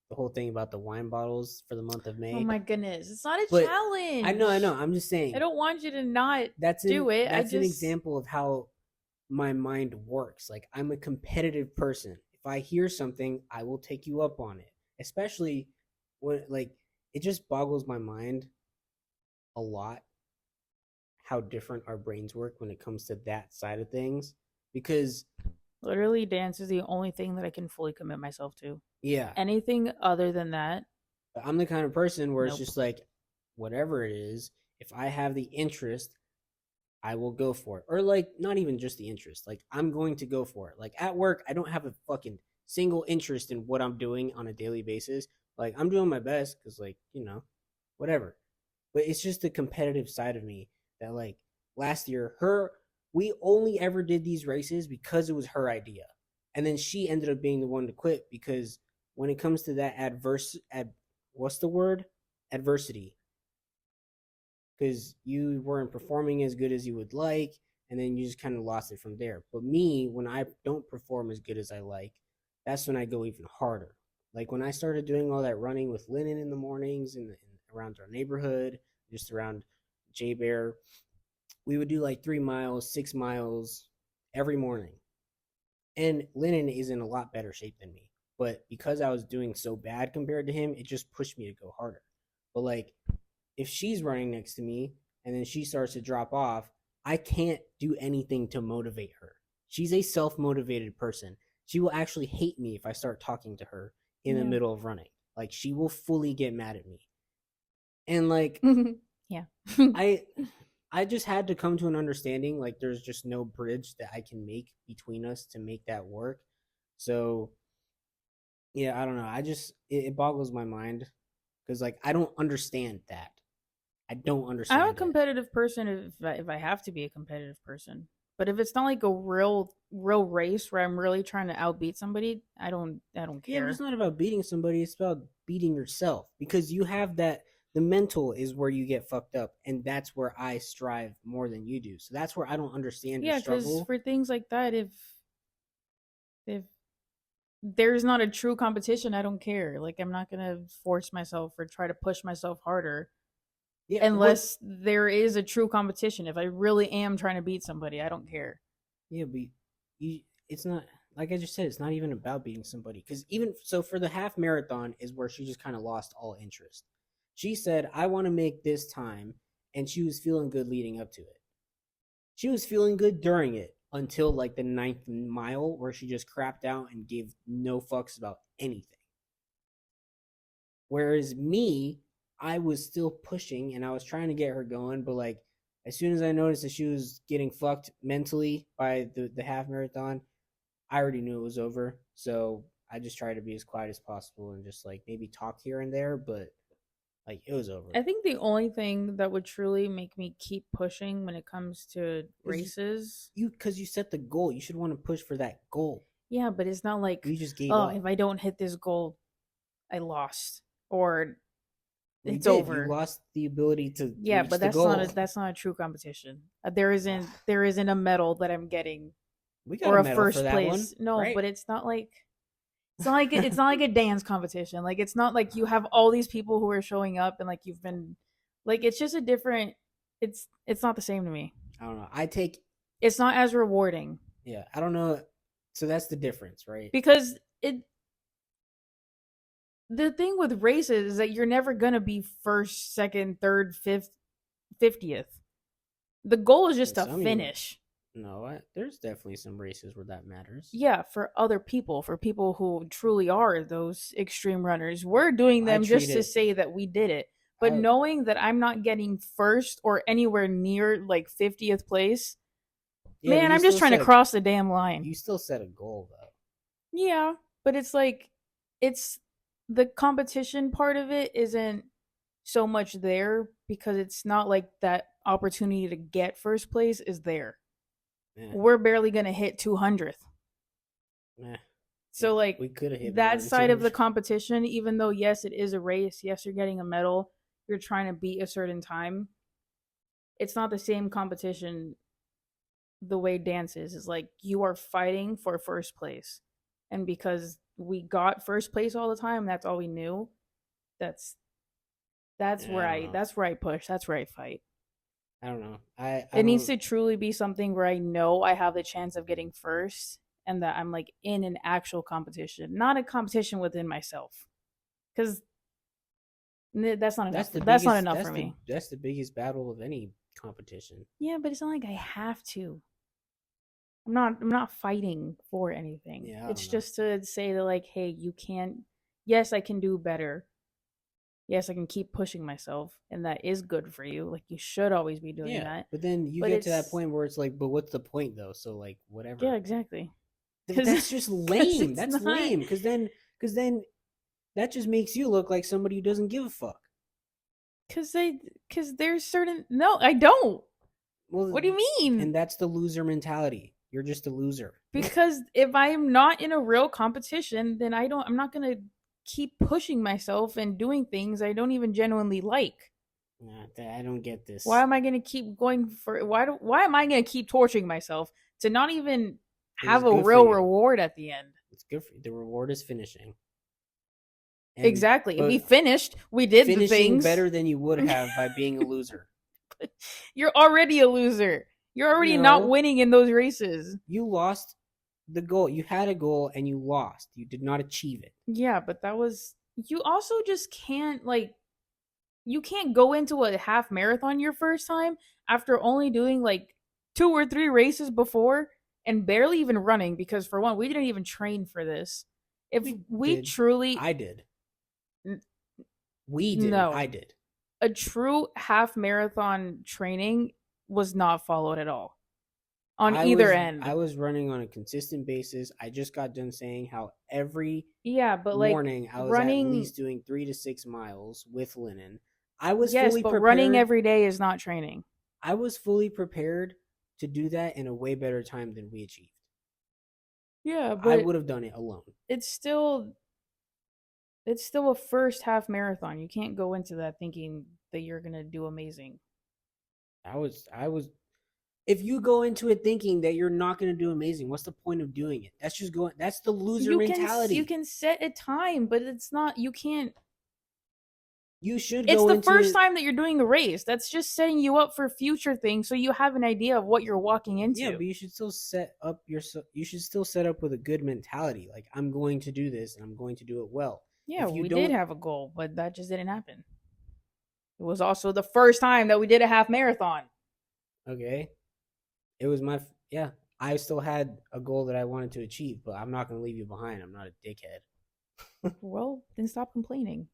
The whole thing about the wine bottles for the month of Oh May, my goodness. It's not a but I know. challenge. I'm just I saying don't want you to not do it. I that's an just example of how my mind works. Like I'm a competitive person. If I hear something, I will take you up on it. Especially when like it just boggles my mind a lot how different our brains work when it comes to that side of things. Because literally dance is the only thing that I can fully commit myself to. yeah, Anything other than that, I'm the kind of person where it's nope. just like whatever it is, if I have the interest, I will go for it. Or like not even just the interest. Like I'm going to go for it. Like at work, I don't have a fucking single interest in what I'm doing on a daily basis. Like I'm doing my best cuz like, whatever. But it's just the competitive side of me that like last year her we only ever did these races because it was her idea. And then she ended up being the one to quit because when it comes to that what's the word? Adversity, because you weren't performing as good as you would like, and then you just kind of lost it from there. But me, when I don't perform as good as I like, that's when I go even harder. Like when I started doing all that running with Lennon in the mornings around our neighborhood, just around J Bear, we would do like 3 miles, 6 miles every morning. And Lennon is in a lot better shape than me. But because I was doing so bad compared to him, it just pushed me to go harder. But like if she's running next to me and then she starts to drop off, I can't do anything to motivate her. She's a self motivated person. She will actually hate me if I start talking to her in the Yeah. middle of running. Like she will fully get mad at me. And like Yeah. I I just had to come to an understanding like there's just no bridge that I can make between us to make that work. So yeah, I don't know. It boggles my mind because like I don't understand that. I don't I'm a understand it. competitive person if I have to be a competitive person. But if it's not like a real race where I'm really trying to outbeat somebody, I don't Yeah, but it's care. not about beating somebody, it's about beating yourself because you have that the mental is where you get fucked up and that's where I strive more than you do. So that's where I don't understand your Yeah, cuz struggle. for things like that if there's not a true competition, I don't care. Like I'm not going to force myself or try to push myself harder Yeah, what unless there is a true competition. If I really am trying to beat somebody, I don't care. yeah, but you it's not like I just said, it's not even about beating somebody because even so for the half marathon is where she just kind of lost all interest. She said, I want to make this time, and she was feeling good leading up to it. She was feeling good during it until like the 9th mile where she just crapped out and gave no fucks about anything. Whereas me, I was still pushing and I was trying to get her going, but like as soon as I noticed that she was getting fucked mentally by the half marathon, I already knew it was over. So I just tried to be as quiet as possible and just like maybe talk here and there, but like it was over. I think the only thing that would truly make me keep pushing when it comes to Because races, because you set the goal, you should want to push for that goal. yeah, but it's not like, We just gave oh, up. if I don't hit this goal, I lost or Well, you it's did. You over. lost the ability to Yeah, reach but the goal. that's not a true competition. There isn't a medal that I'm getting We got or a a medal for first that one, place. No, right? but it's not like a dance competition. Like it's not like you have all these people who are showing up and like you've been like it's just a different it's not the same to me. I don't know. I take It's not as rewarding yeah. I don't know. So that's the difference, right? because it the thing with races is that you're never going to be first, second, third, fifth, 50th. The goal is just And to some you finish. no. There's definitely some races where that matters. Yeah, for other people, for people who truly are those extreme runners. We're doing I them treat just to it. say that we did it. But I knowing that I'm not getting first or anywhere near like 50th place, yeah, but man, I'm just trying to cross the damn line. you still set a goal though. Yeah, but it's like, it's the competition part of it isn't so much there because it's not like that opportunity to get first place is there. Yeah, We're barely going to hit 200th. nah. So like We could have hit more that than side of the 200. competition, even though yes, it is a race, yes, you're getting a medal, you're trying to beat a certain time. It's not the same competition the way dance is like you are fighting for first place. And because we got first place all the time, that's all we knew. That's Yeah, I don't know. that's where I push, that's where I fight. I don't know. I It needs don't. to truly be something where I know I have the chance of getting first and that I'm like in an actual competition, not a competition within myself. Because that's not enough. That's the That's not biggest. enough for me. That's the biggest battle of any competition. Yeah, but it's not like I have to. I'm not fighting for anything. Yeah, I It's don't know. just to say that like, hey, you can't. Yes, I can do better. Yes, I can keep pushing myself, and that is good for you. Like you should always be doing Yeah, that. but then you But get to that it's point where it's like, but what's the point though? So like, yeah, whatever. exactly. That's just Because lame. it's That's not. lame. Because then that just makes you look like somebody who doesn't give a fuck. Because there's certain. No, I don't. Well, What do you mean? and that's the loser mentality. You're just a loser. Because if I'm not in a real competition, then I'm not gonna keep pushing myself and doing things I don't even genuinely like. Nah, I don't get Why this. am I gonna keep going for why am I gonna keep torturing myself to not even Because it's have a good for real you. reward at the end? It's good for you. The reward is finishing. And Exactly. We but finished, we did the finishing things. better than you would have by being a loser. You're already a loser. You're already not No, winning in those races. you lost the goal. You had a goal and you lost. You did not achieve it. Yeah, but that was you also just can't like you can't go into a half marathon your first time after only doing like 2 or 3 races before and barely even running because for one we didn't even train for this. If We we did. truly I did. We didn't. I no, did. a true half marathon training was not followed at all on either I end. was running on a consistent basis. I just got done saying how every Yeah, but like morning I was at running, least doing 3 to 6 miles with linen. I was yes, fully but running prepared. every day is not training. I was fully prepared to do that in a way better time than we achieved. Yeah, I but would have done it alone. it's still it's still a first half marathon. You can't go into that thinking that you're gonna do amazing. I was if you go into it thinking that you're not going to do amazing, what's the point of doing it? That's the loser You mentality. can set a time, but it's not. You can't. You should It's go the into first it. time that you're doing a race. That's just setting you up for future things, so you have an idea of what you're walking Yeah, into. but you should still set up with a good mentality. Like I'm going to do this and I'm going to do it well. Yeah, If you we did don't have a goal, but that just didn't happen. It was also the first time that we did a half marathon. okay, it was my yeah, I still had a goal that I wanted to achieve, but I'm not going to leave you behind. I'm not a dickhead. Well, then stop complaining.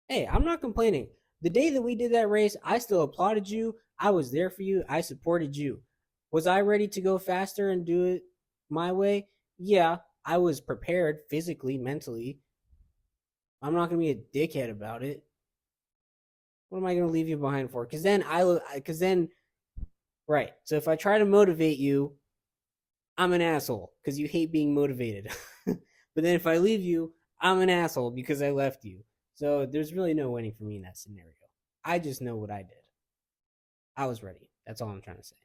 Hey, I'm not complaining. The day that we did that race, I still applauded you. I was there for you. I supported you. Was I ready to go faster and do it my way? Yeah, I was prepared physically, mentally. I'm not going to be a dickhead about it. What am I going to leave you behind for? Because then, right. So if I try to motivate you, I'm an asshole because you hate being motivated. But then if I leave you, I'm an asshole because I left you. So there's really no winning for me in that scenario. I just know what I did. I was ready. That's all I'm trying to say.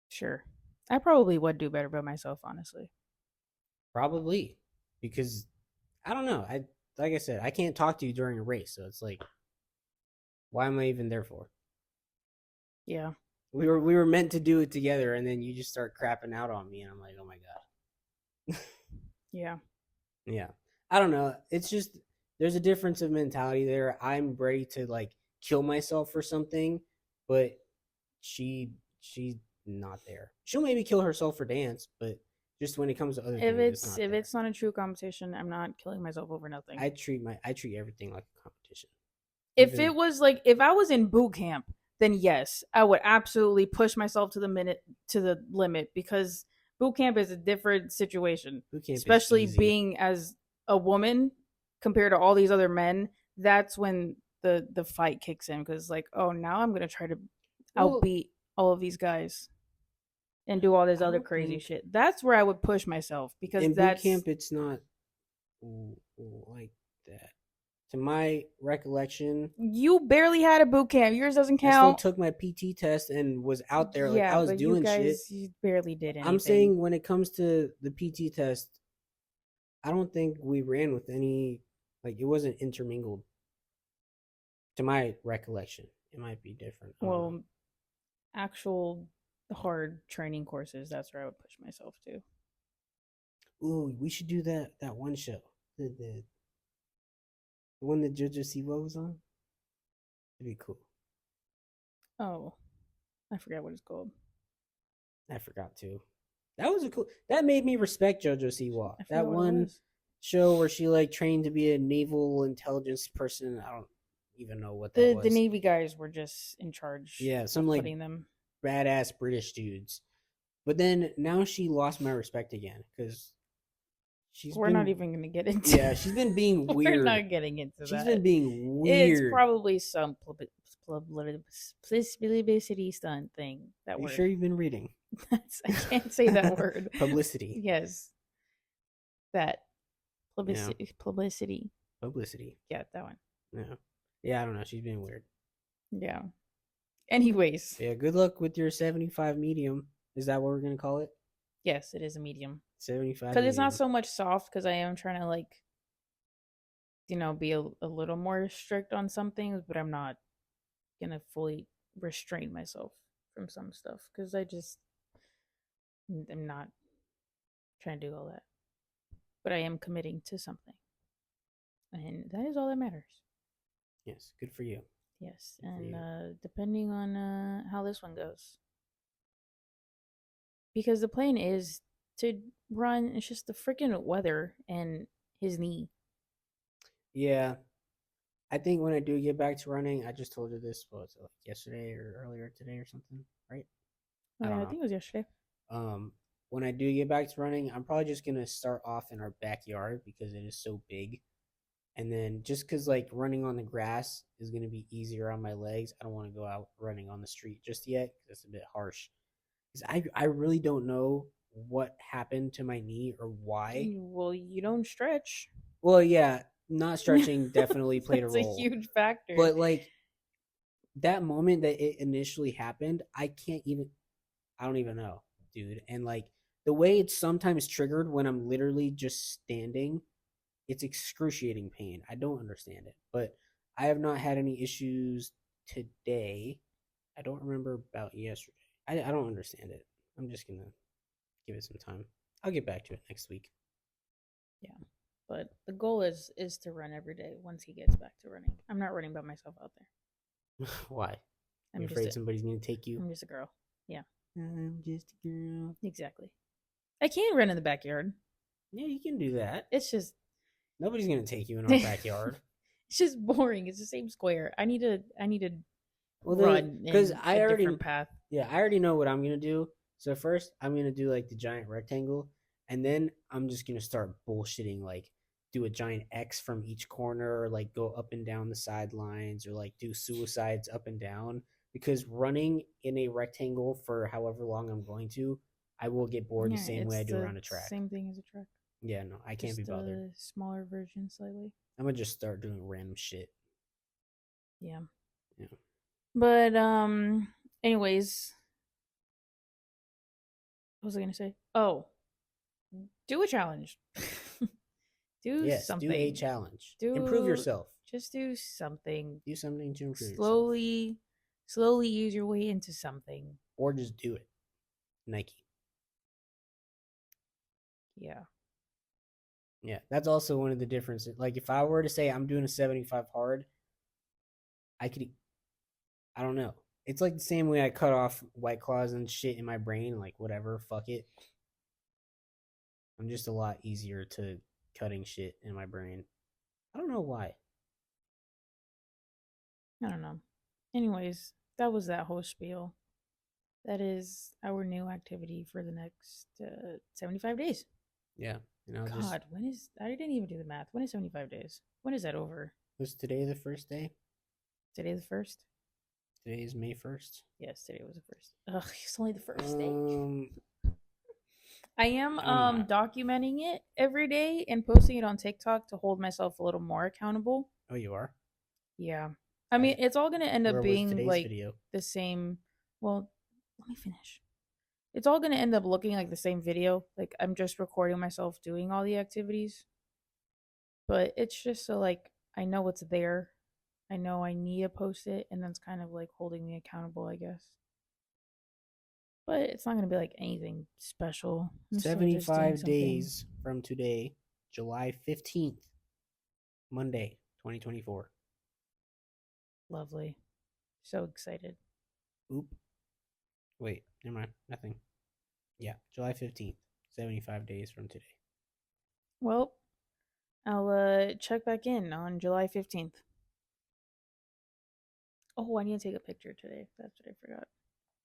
Sure. I probably would do better by myself, honestly. Probably because I don't know. I like I said, I can't talk to you during a race, so it's like, why am I even there for? Yeah. We were meant to do it together, and then you just start crapping out on me, and I'm like, oh my god. Yeah. Yeah. I don't know. It's just there's a difference of mentality there. I'm ready to like kill myself for something, but she's not there. She'll maybe kill herself for dance, but just when it comes to other If things, it's it's not if there. it's not a true competition, I'm not killing myself over nothing. I treat everything like a competition. If Even it was like if I was in boot camp, then yes, I would absolutely push myself to the limit because boot camp is a different situation, boot camp is especially easy. being as a woman compared to all these other men. That's when the fight kicks in because like, oh, now I'm gonna try to Well, outbeat all of these guys and do all this I other don't crazy think shit. That's where I would push myself because in boot that's camp it's not like that. To my recollection, you barely had a boot camp. Yours doesn't I still count. took my PT test and was out there like Yeah, I was but you doing shit. guys you barely did I'm anything. saying when it comes to the PT test, I don't think we ran with any like it wasn't intermingled. To my recollection, it might be different. I don't know. Well, actual hard training courses, that's where I would push myself to. Ooh, we should do that one show. The one that JoJo Siwa was on. It'd be cool. Oh, I forgot what it's called. I forgot to. That was a cool. That made me respect JoJo Siwa. I That forgot what it one was. show where she like trained to be a naval intelligence person. I don't even know what that The was. Navy guys were just in charge Yeah, some of like putting them. badass British dudes. But then now she lost my respect again because she's We're not been even going to get into. yeah she's been being We're weird. not getting into She's been that. being It's weird. probably some publicity stunt thing. That Are you word. sure you've been reading? I can't say that word. Publicity. Yes, that Yeah, publicity. publicity. Yeah, that one. Yeah, yeah. I don't know. She's been weird. Yeah. Anyways, Yeah. Good luck with your 75 medium. Is that what we're gonna call it? yes, it is a medium 75 because it's not medium. so much soft. Because I am trying to like be a little more strict on some things, but I'm not gonna fully restrain myself from some stuff because I'm not trying to do all that. But I am committing to something, and that is all that matters. Yes. Good for you. Yes, Good for and you. depending on how this one goes, because the plan is to run. It's just the freaking weather and his knee. Yeah. I think when I do get back to running, I just told you this was like yesterday or earlier today or something, right? Oh I don't yeah, I know. think it was yesterday. Um, when I do get back to running, I'm probably just gonna start off in our backyard because it is so big. And then just because like running on the grass is gonna be easier on my legs, I don't want to go out running on the street just yet. That's a bit harsh. Because I really don't know what happened to my knee or why. Well, you don't stretch. Well, yeah, not stretching definitely played a That's a role, huge factor. but like that moment that it initially happened, I don't even know, dude. And like the way it's sometimes triggered when I'm literally just standing, it's excruciating pain. I don't understand it, but I have not had any issues today. I don't remember about yesterday. I don't understand it. I'm just gonna give it some time. I'll get back to it next week. Yeah, but the goal is to run every day once he gets back to running. I'm not running by myself out there. Why? You're I'm just afraid a somebody's gonna take you? I'm just a girl. Yeah, I'm just a girl. exactly. I can run in the backyard. Yeah, you can do that. It's just Nobody's gonna take you in our backyard. It's just boring. It's the same square. I need to Well, run because in a different path. I already know what I'm gonna do. So first, I'm gonna do like the giant rectangle, and then I'm just gonna start bullshitting, like do a giant X from each corner, or like go up and down the sidelines, or like do suicides up and down. Because running in a rectangle for however long I'm going to, I will get bored the Yeah, same way it's I do the around a track. same thing as a truck, Yeah, no, I can't be just bothered. a smaller version slightly. I'm gonna just start doing random shit. Yeah. Yeah. But anyways, what was I gonna say? Oh, do a challenge. Do Yes, do a something. challenge. Improve Do yourself. just do something. Do something to improve yourself. Slowly use your way into something. Or just do it. Nike. Yeah. Yeah, that's also one of the differences. Like if I were to say I'm doing a 75 hard, I could, I don't know. It's like the same way I cut off White Claws and shit in my brain. Like whatever, fuck it. I'm just a lot easier to cutting shit in my brain. I don't know why. I don't know. Anyways, that was that whole spiel. That is our new activity for the next 75 days. Yeah, and I'll just. God, when is. I didn't even do the math. When is 75 days? When is that over? Was today the first day? Today the first? Today is May 1st. Yes, today was the first. Ugh, it's only the first day. I am documenting it every day and posting it on TikTok to hold myself a little more accountable. Oh, you are? Yeah. I mean, it's all going to end up being like video? the same. Well, let me finish. It's all going to end up looking like the same video. Like I'm just recording myself doing all the activities. But it's just so like I know it's there. I know I need to post it, and that's kind of like holding me accountable, I guess. But it's not going to be like anything special. I'm still just doing 75 something. days from today, July 15th, Monday, 2024. Lovely. So excited. Oop. Wait, never mind. Nothing. Yeah, July 15th, 75 days from today. Well, I'll check back in on July 15th. Oh, I need to take a picture today. That's what I forgot.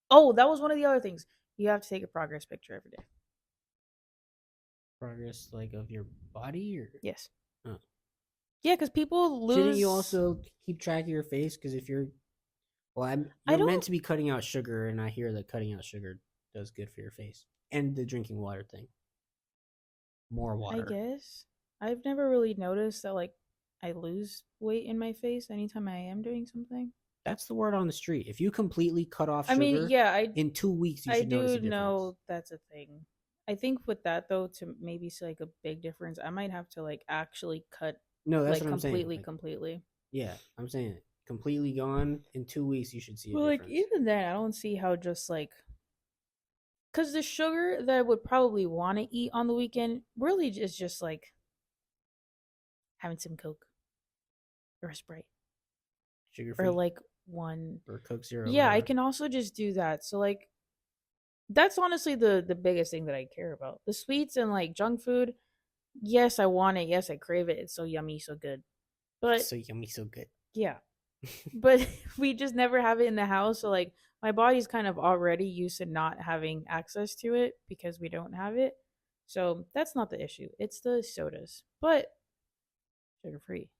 Oh, that was one of the other things. You have to take a progress picture every day. Progress, like, of your body? Or Yes. oh. Yeah, because people lose. Shouldn't you also keep track of your face? Because if you're, well, you're meant to be cutting out sugar, and I hear that cutting out sugar does good for your face. And the drinking water thing. More water. I guess. I've never really noticed that, like, I lose weight in my face anytime I am doing something. That's the word on the street. If you completely cut off sugar, I mean, yeah, in 2 weeks you should notice a difference. I do know that's a thing. I think with that though, to maybe see like a big difference, I might have to like actually cut. No, that's like what I'm saying. Like, completely. Yeah, I'm saying it. Completely gone in 2 weeks. You should see a Well, difference. like even then, I don't see how just like, because the sugar that I would probably want to eat on the weekend really is just like having some Coke or a Sprite, Sugar free, or like one or Coke Zero. Yeah, I can also just do that. So like that's honestly the biggest thing that I care about. The sweets and like junk food, yes, I want it. Yes, I crave it. It's so yummy, so good. But so yummy, so good. Yeah. But we just never have it in the house, so like my body's kind of already used to not having access to it because we don't have it. So that's not the issue. It's the sodas. But sugar free.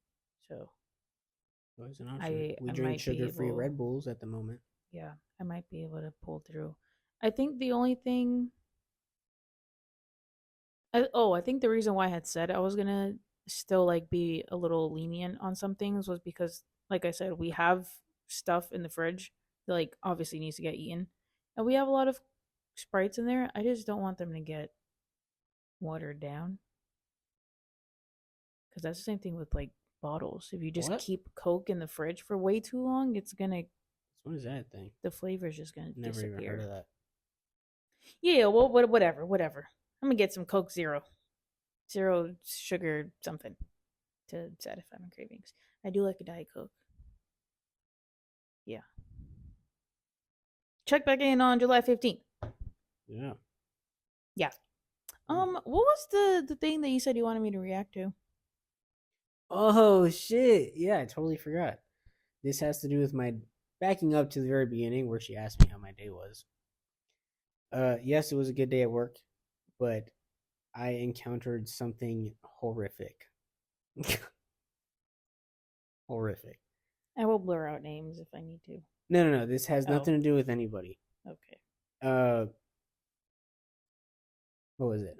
So Always an option. We drink sugar free Red Bulls at the moment. Yeah, I might be able to pull through. I think the only thing I think the reason why I had said I was gonna still like be a little lenient on some things was because, like I said, we have stuff in the fridge that like obviously needs to get eaten, and we have a lot of Sprites in there. I just don't want them to get watered down, because that's the same thing with like bottles. If you just keep Coke in the fridge for way too long, it's gonna. What is that thing? The flavor's just gonna Never disappear. even heard of that. Yeah, well, whatever. I'm gonna get some Coke Zero sugar something to satisfy my cravings. I do like a Diet Coke. Yeah. Check back in on July 15th. Yeah. Yeah. What was the thing that you said you wanted me to react to? Oh shit! Yeah, I totally forgot. This has to do with my backing up to the very beginning where she asked me how my day was. Yes, it was a good day at work, but I encountered something horrific. Horrific. I will blur out names if I need to. No. This has Oh, nothing to do with anybody. okay. Uh, what was it?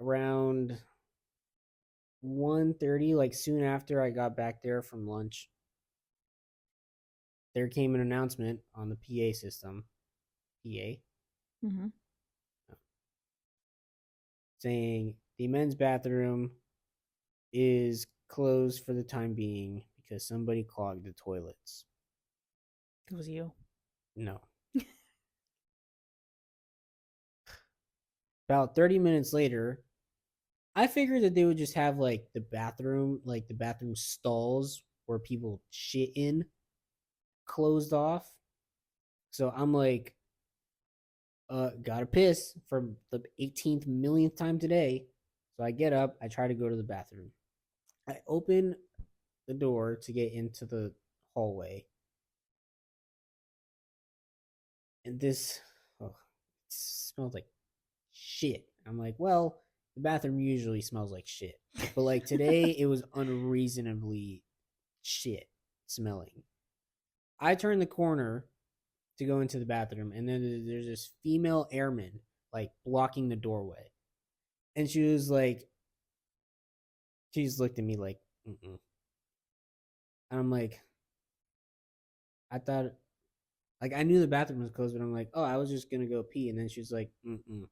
Around 1:30, like soon after I got back there from lunch, there came an announcement on the PA system, PA, Mm-hmm. saying the men's bathroom is closed for the time being because somebody clogged the toilets. It was you. No. About 30 minutes later, I figured that they would just have like the bathroom stalls where people shit in closed off. So I'm like, gotta piss for the 18th millionth time today. So I get up, I try to go to the bathroom. I open the door to get into the hallway, and this oh, it smells like shit. I'm like, well, the bathroom usually smells like shit, but like today it was unreasonably shit smelling. I turn the corner to go into the bathroom, and then there's this female airman like blocking the doorway, and she just looked at me like, mm-mm. And I'm like, I thought, like, I knew the bathroom was closed, but I'm like, oh, I was just gonna go pee, and then she's like, mm-mm.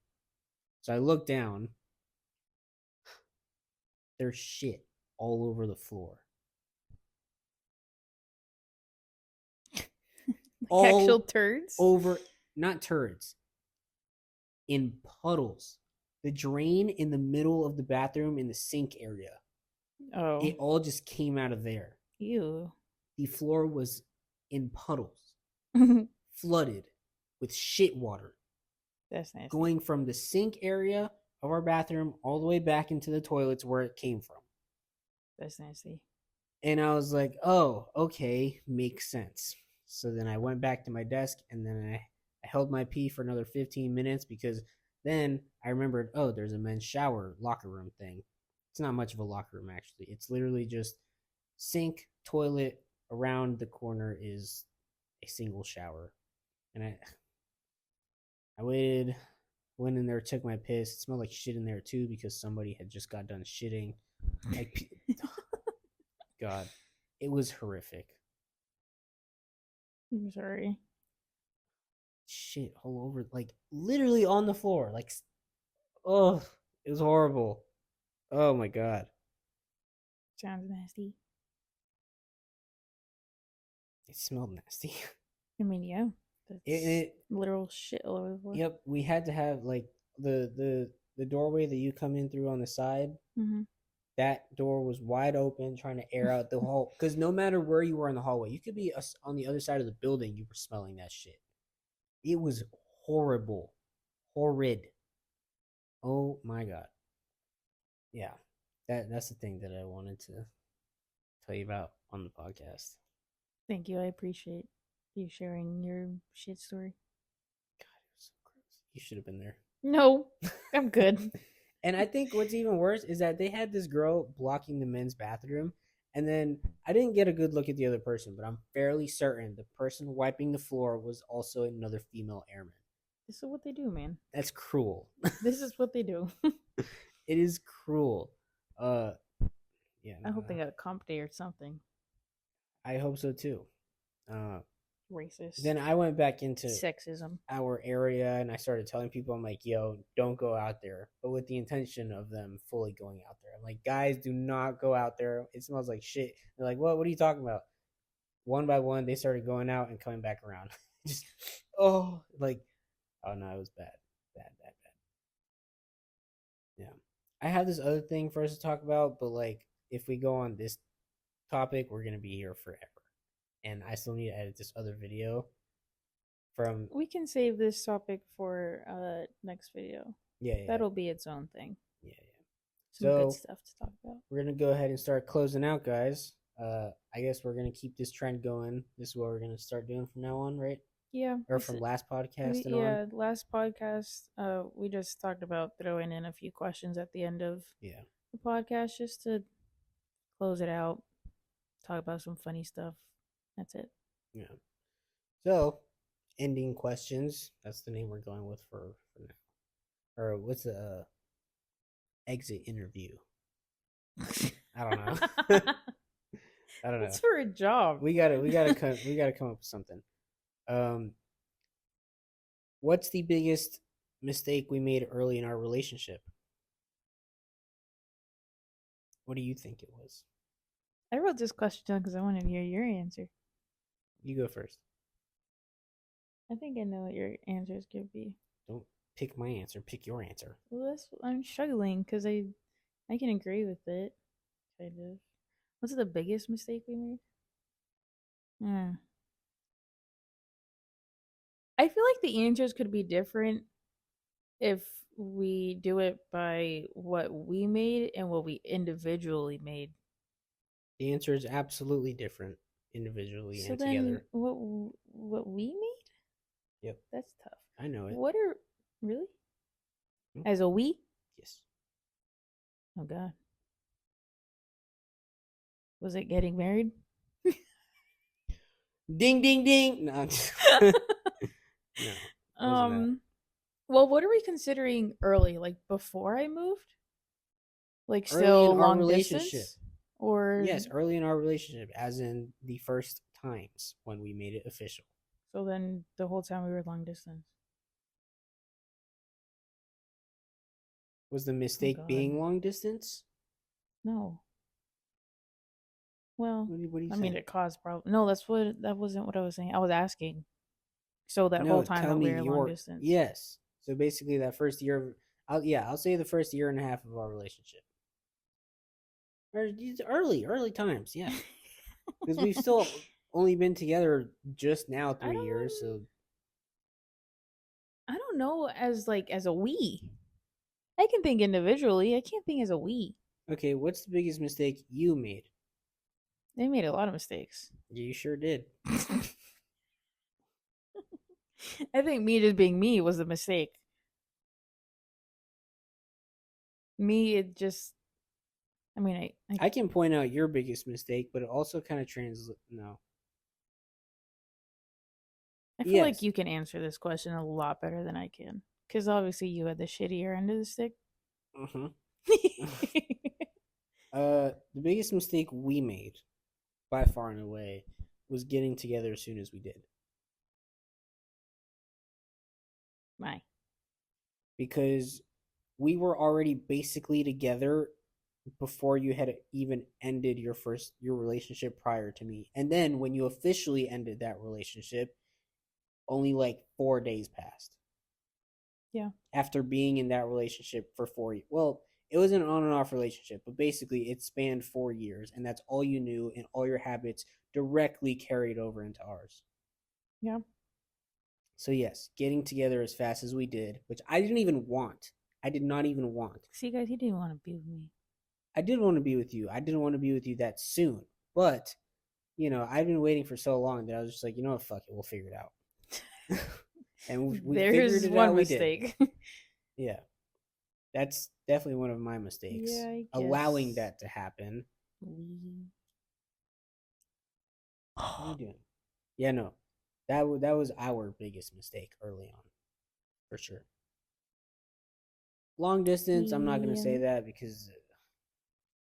So I look down, there's shit all over the floor, Like actual all turds? over, not turds, in puddles. The drain in the middle of the bathroom in the sink area, Oh. it all just came out of there. Ew. The floor was in puddles, That's flooded with shit water, nasty. going from the sink area of our bathroom all the way back into the toilets where it came from. That's nasty. And I was like, oh, okay, makes sense. So then I went back to my desk, and then I held my pee for another 15 minutes because then I remembered, oh, there's a men's shower locker room thing. It's not much of a locker room, actually. It's literally just sink, toilet, around the corner is a single shower. And I waited, went in there, took my piss. It smelled like shit in there too because somebody had just got done shitting. Like, God, it was horrific. I'm sorry. Shit all over, like literally on the floor. Like, oh, it was horrible. Oh my God, Sounds nasty. it smelled nasty. I mean, yeah. It, That's it literal shit all over the floor. Yep, we had to have like the doorway that you come in through on the side. Mm-hmm. That door was wide open, trying to air out the hall. Because no matter where you were in the hallway, you could be on the other side of the building. You were smelling that shit. It was horrible, horrid. Oh my God. Yeah, that's the thing that I wanted to tell you about on the podcast. Thank you. I appreciate you sharing your shit story. God, it was so gross. You should have been there. No, I'm good. And I think what's even worse is that they had this girl blocking the men's bathroom. And then I didn't get a good look at the other person, but I'm fairly certain the person wiping the floor was also another female airman. This is what they do, man. That's cruel. This is what they do. It is cruel. Uh, yeah. I hope they got a comp day or something. I hope so too. Uh, Racist. then I went back into Sexism. our area and I started telling people, I'm like, yo, don't go out there, but with the intention of them fully going out there. I'm like, guys, do not go out there. It smells like shit. They're like, what are you talking about? One by one, they started going out and coming back around. Just, oh, like, oh no, it was bad. Bad. Yeah. I have this other thing for us to talk about, but like, if we go on this topic, we're going to be here forever. And I still need to edit this other video from. We can save this topic for next video. Yeah. That'll be its own thing. Yeah. Some good So stuff to talk about. we're gonna go ahead and start closing out, guys. I guess we're gonna keep this trend going. This is what we're gonna start doing from now on, right? Yeah, Or from last podcast and on. yeah. Last podcast, we just talked about throwing in a few questions at the end of Yeah. the podcast just to close it out. Talk about some funny stuff. That's it. Yeah. So, ending questions. That's the name we're going with for now. Or what's the exit interview? I don't know. I don't know. It's for a job. We gotta come up with something. What's the biggest mistake we made early in our relationship? What do you think it was? I wrote this question down because I wanted to hear your answer. You go first. I think I know what your answers could be. Don't pick my answer. Pick your answer. Well, I'm struggling because I can agree with it, kind of. What's the biggest mistake we made? Hmm. I feel like the answers could be different if we do it by what we made and what we individually made. The answer is absolutely different individually So and then, together. what we made? Yep. That's tough. I know it. What are really Hmm? as a we? Yes. Oh God. Was it getting married? Ding ding ding. No. No. Well, what are we considering early? Like before I moved? Like Early still in our long relationship. distance? Or Yes, early in our relationship, as in the first times when we made it official. so then the whole time we were long distance. Was the Oh mistake God. being long distance? No. Well, What do you I say? mean it caused problem. No, that wasn't what I was saying. I was asking. So that whole No, time tell that me we were long your distance. yes. So basically, that first year, I'll say the first year and a half of our relationship. Or these early times, yeah, because we've still only been together just now 3 years. So I don't know as a we. I can think individually. I can't think as a we. okay, what's the biggest mistake you made? They made a lot of mistakes. You sure did. I think me just being me was a mistake. Me, it just. I mean, I can point out your biggest mistake, but it also kind of translates. No. I feel like Yes. you can answer this question a lot better than I can, because obviously you had the shittier end of the stick. Mm-hmm. The biggest mistake we made, by far and away, was getting together as soon as we did. My. Because we were already basically together before you had even ended your relationship prior to me. And then when you officially ended that relationship, only like 4 days passed. Yeah. After being in that relationship for 4 years. Well, it was an on and off relationship, but basically it spanned 4 years, and that's all you knew, and all your habits directly carried over into ours. Yeah. So yes, getting together as fast as we did, which I didn't even want. I did not even want. See, guys, he didn't want to be with me. I did want to be with you. I didn't want to be with you that soon. But, I've been waiting for so long that I was just like, you know what, fuck it, we'll figure it out. And we figured it out. Mistake. We did. Yeah. That's definitely one of my mistakes. Yeah, I guess. Allowing that to happen. What are you doing? Yeah, no. That was our biggest mistake early on. For sure. Long distance, I'm not going to say that because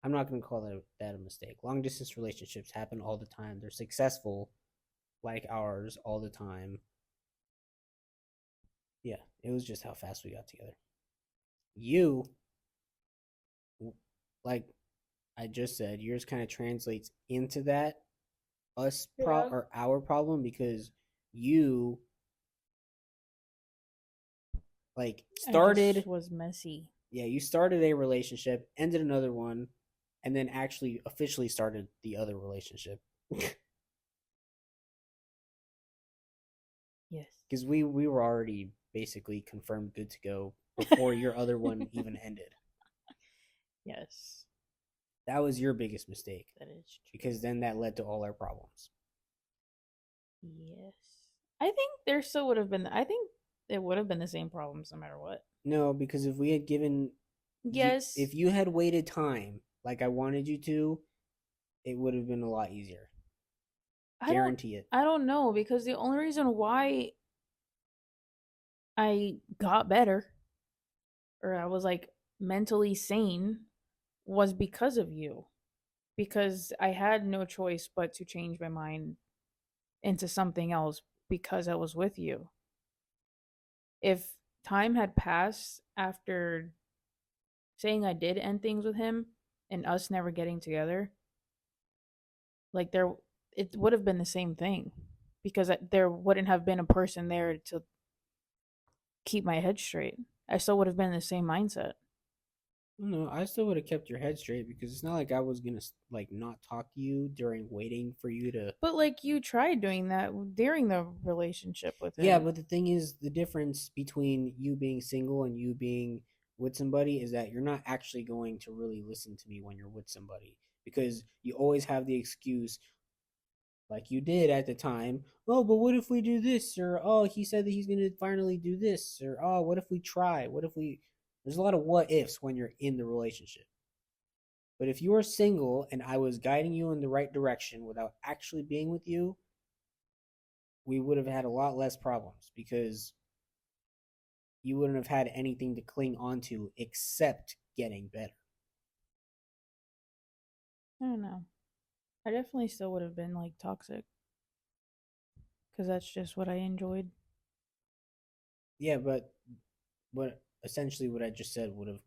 I'm not going to call that a mistake. Long distance relationships happen all the time. They're successful like ours all the time. Yeah, it was just how fast we got together. You, like I just said, yours kind of translates into that or our problem because you started was messy. Yeah, you started a relationship, ended another one, and then actually officially started the other relationship. Yes. Because we were already basically confirmed good to go before your other one even ended. Yes, That was your biggest mistake that is true. because then that led to all our problems. Yes. I think there still would have been, I think it would have been the same problems no matter what. No, because if we had given you, Yes. if you had waited time like I wanted you to, it would have been a lot easier. I don't, Guarantee it. I don't know because the only reason why I got better or I was like mentally sane was because of you. Because I had no choice but to change my mind into something else because I was with you. If time had passed after saying I did end things with him and us never getting together, like there it would have been the same thing because there wouldn't have been a person there to keep my head straight. I still would have been in the same mindset. No, I still would have kept your head straight because it's not like I was gonna like not talk to you during waiting for you to. But like you tried doing that during the relationship with Yeah, him. but the thing is, the difference between you being single and you being with somebody is that you're not actually going to really listen to me when you're with somebody because you always have the excuse, like you did at the time. Oh, but what if we do this? Or oh, he said that he's gonna finally do this. Or oh, what if we try? What if we? There's a lot of what ifs when you're in the relationship. But if you were single and I was guiding you in the right direction without actually being with you, we would have had a lot less problems because you wouldn't have had anything to cling onto except getting better. I don't know. I definitely still would have been like toxic because that's just what I enjoyed. Yeah, but what essentially what I just said would have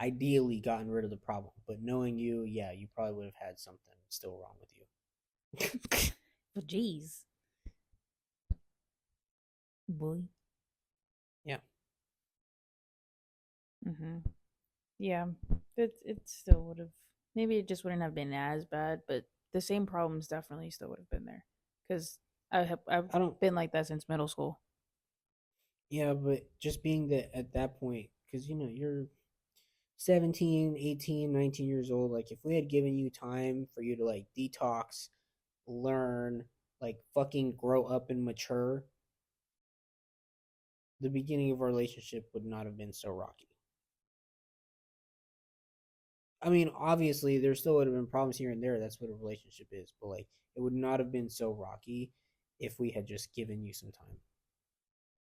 ideally gotten rid of the problem. But knowing you, yeah, you probably would have had something still wrong with you. But jeez, boy. Yeah. Yeah, it still would have. Maybe it just wouldn't have been as bad, but the same problems definitely still would have been there. Because I've I don't been like that since middle school. yeah, but just being that at that point, because you're 17, 18, 19 years old, like if we had given you time for you to like detox, learn, like fucking grow up and mature, the beginning of our relationship would not have been so rocky. I mean, obviously, there still would have been problems here and there. That's what a relationship is. But, like, it would not have been so rocky if we had just given you some time.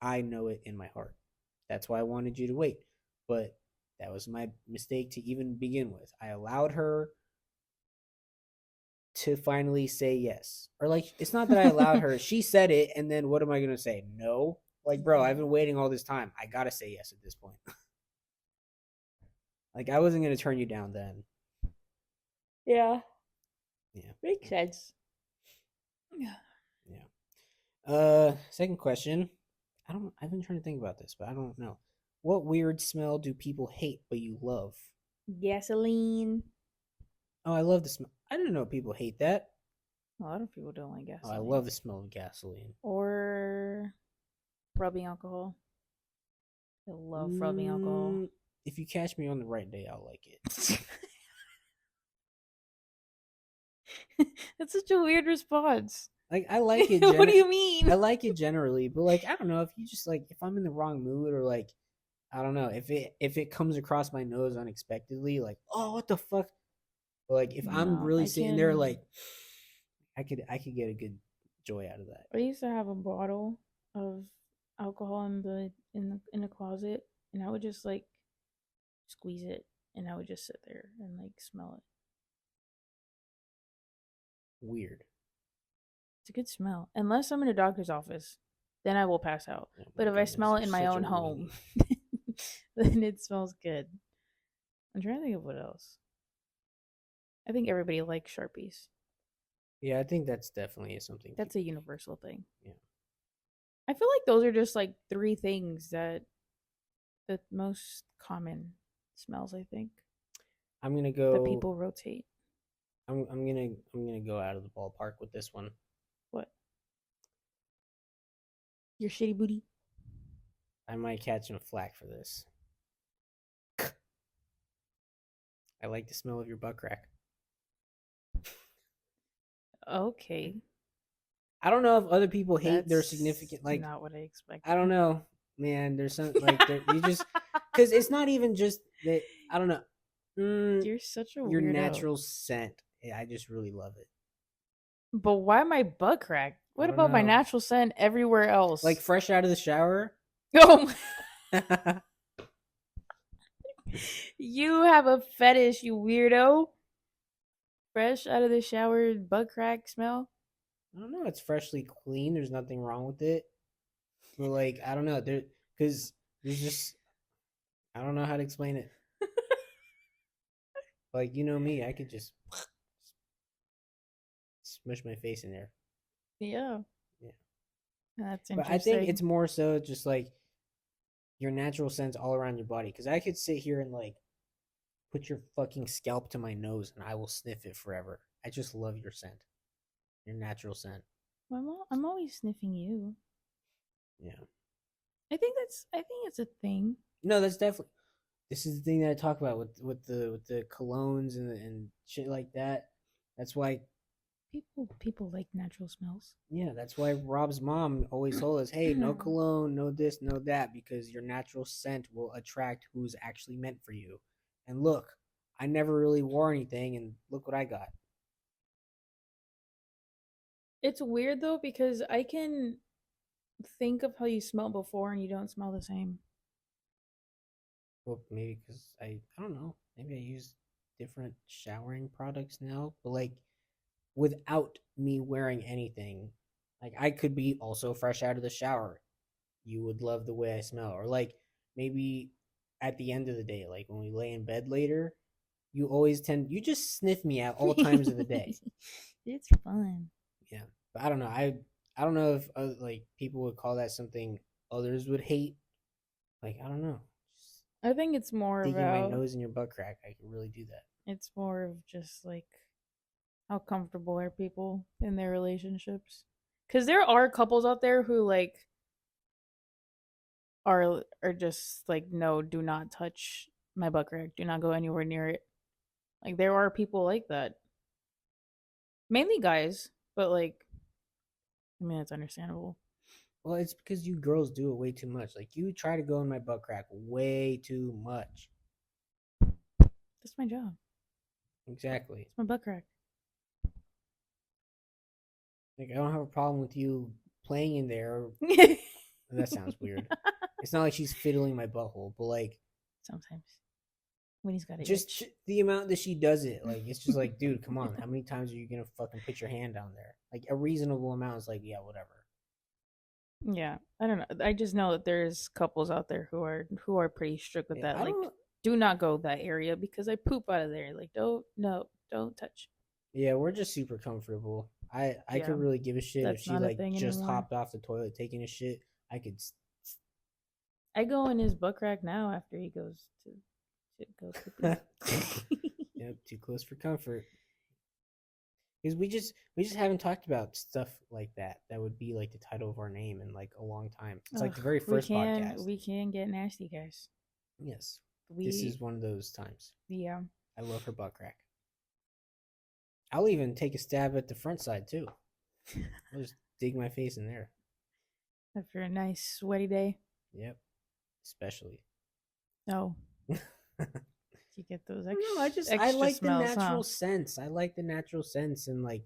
I know it in my heart. That's why I wanted you to wait. But that was my mistake to even begin with. I allowed her to finally say yes. Or, like, it's not that I allowed her. She said it, and then what am I going to say? No? Like, bro, I've been waiting all this time. I got to say yes at this point. Like, I wasn't going to turn you down then. Yeah, Yeah. makes sense. Yeah. Second question. I've been trying to think about this, but I don't know. What weird smell do people hate but you love? Gasoline. Oh, I love the smell. I didn't know people hate that. A lot of people don't like Oh, I gasoline love the smell of gasoline. or rubbing alcohol. I love rubbing alcohol. Mm, if you catch me on the right day, I'll like it. That's such a weird response. Like I like it What do you mean? I like it generally, but like I don't know if you just like if I'm in the wrong mood or like I don't know if it comes across my nose unexpectedly, like oh what the fuck, but like if I'm No, really I sitting there, can. like I could get a good joy out of that. I used to have a bottle of alcohol in the closet, and I would just like squeeze it, and I would just sit there and like smell it. Weird. It's a good smell, unless I'm in a doctor's office, then I will pass out. Oh my But if I goodness, smell it you're in my such a own home, weenie. then it smells good. I'm trying to think of what else. I think everybody likes Sharpies. Yeah, I think that's definitely something That's a people. universal thing. Yeah, I feel like those are just like three things that the most common smells. I think I'm gonna that go. people rotate. I'm gonna go out of the ballpark with this one. What? Your shitty booty? I might catch some flack for this. I like the smell of your butt crack. Okay. I don't know if other people hate their That's significant, like, not what I I don't expected. know, man. There's some like there you just because it's not even just that. I don't know. You're such a Your weirdo. natural scent. I just really love it. But why my butt crack? I What don't about my know. natural scent everywhere Like else? fresh out of the shower. Oh, you have a fetish, you weirdo. Fresh out of the shower, butt crack smell. I don't know. It's freshly clean. There's nothing wrong with it. But like, I don't know. Because there's just I don't know how to explain it. Like you know me, I could just smush my face in there. Yeah, Yeah. that's But I think interesting. it's more so just like your natural sense all around your body. Because I could sit here and like put your fucking scalp to my nose and I will sniff it forever. I just love your scent, your natural scent. I'm always sniffing you. Yeah. I think it's a thing. No, that's definitely. This is the thing that I talk about with the colognes and shit like that. That's why People like natural smells. yeah, that's why Rob's mom always told us, "Hey, no cologne, no this, no that, because your natural scent will attract who's actually meant for you." And look, I never really wore anything, and look what I got. It's weird though because I can think of how you smelled before and you don't smell the same. Well, maybe because I don't know. Maybe I use different showering products now, but like without me wearing anything, like I could be also fresh out of the shower. You would love the way I smell, or like maybe at the end of the day, like when we lay in bed later, you just sniff me at all times of the day. It's fun. Yeah, but I don't know. I don't know if like people would call that something others would hate. Like I don't know. Just I think it's more digging my about nose in your butt crack, I could really do that. it's more of just like how comfortable are people in their relationships? Because there are couples out there who like are just like no, do not touch my butt crack. Do not go anywhere near it. Like there are people like that. Mainly guys, but like I mean it's understandable. Well, it's because you girls do it way too much. Like you try to go in my butt crack way too much. That's my job. Exactly. It's my butt crack. Like I don't have a problem with you playing in there. That sounds weird. It's not like she's fiddling my butthole, but like Sometimes when he's got an just itch. the amount that she does it, like it's just like, dude, come on. How many times are you gonna fucking put your hand down there? Like a reasonable amount is like, yeah, whatever. Yeah, I don't know. I just know that there's couples out there who are pretty strict with Yeah, that. I Like, don't. do not go that area because I poop out of there. Like, don't no, don't touch. Yeah, we're just super comfortable. I Yeah, could really give a shit if that's she not a like thing just anymore. hopped off the toilet taking a shit. I could. I go in his butt crack now after he goes to go poopy. Yep, too close for comfort. Because we just haven't talked about stuff like that. That would be like the title of our name in like a long time. It's like Ugh, the very first podcast. we can get nasty, guys. Yes, this We is one of those times. yeah. I love her butt crack. I'll even take a stab at the front side too. I'll just dig my face in there. After a nice sweaty day. Yep, especially. Oh, you get those No, I extra like the smells, huh? natural sense. I like the natural sense and like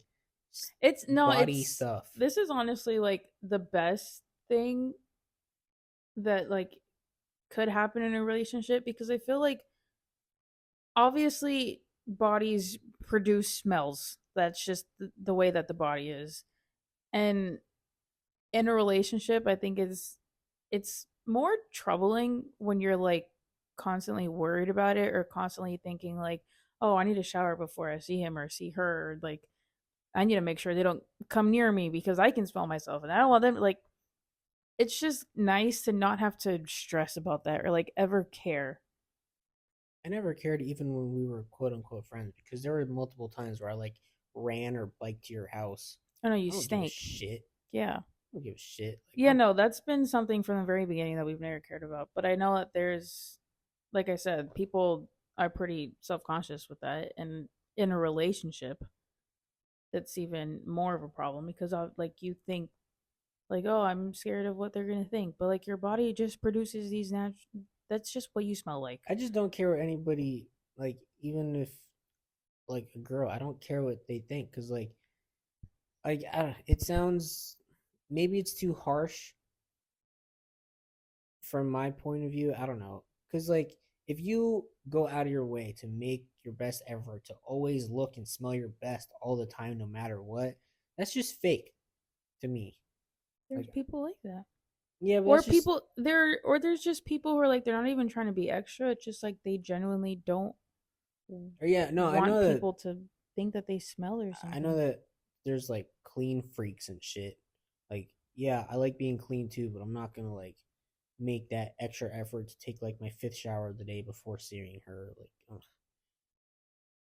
It's no, body it's stuff. this is honestly like the best thing that like could happen in a relationship because I feel like obviously bodies produce smells. That's just the way that the body is. And in a relationship, I think it's more troubling when you're like constantly worried about it or constantly thinking like, "Oh, I need to shower before I see him or see her." Or, like I need to make sure they don't come near me because I can smell myself and I don't want them like it's just nice to not have to stress about that or like ever care. I never cared even when we were quote unquote friends because there were multiple times where I like ran or biked to your house. Oh no, you I don't give a stink. shit. Yeah. I don't give a shit. Like Yeah, no, that's been something from the very beginning that we've never cared about. But I know that there's, like I said, people. are pretty self-conscious with that, and in a relationship that's even more of a problem because like you think like, oh, I'm scared of what they're gonna think, but like your body just produces these natural. That's just what you smell like. I just don't care what anybody like, even if like a girl, I don't care what they think because like it sounds maybe it's too harsh from my point of view. I don't know because like if you go out of your way to make your best effort to always look and smell your best all the time, no matter what, that's just fake to me. There's Like people like that. yeah, but Or that's just people there or there's just people who are like they're not even trying to be extra. It's just like they genuinely don't or yeah, no, want people to think that they smell or I know something. that there's like clean freaks and shit. Like, yeah, I like being clean too, but I'm not gonna like make that extra effort to take like my fifth shower of the day before seeing her. Like, ugh.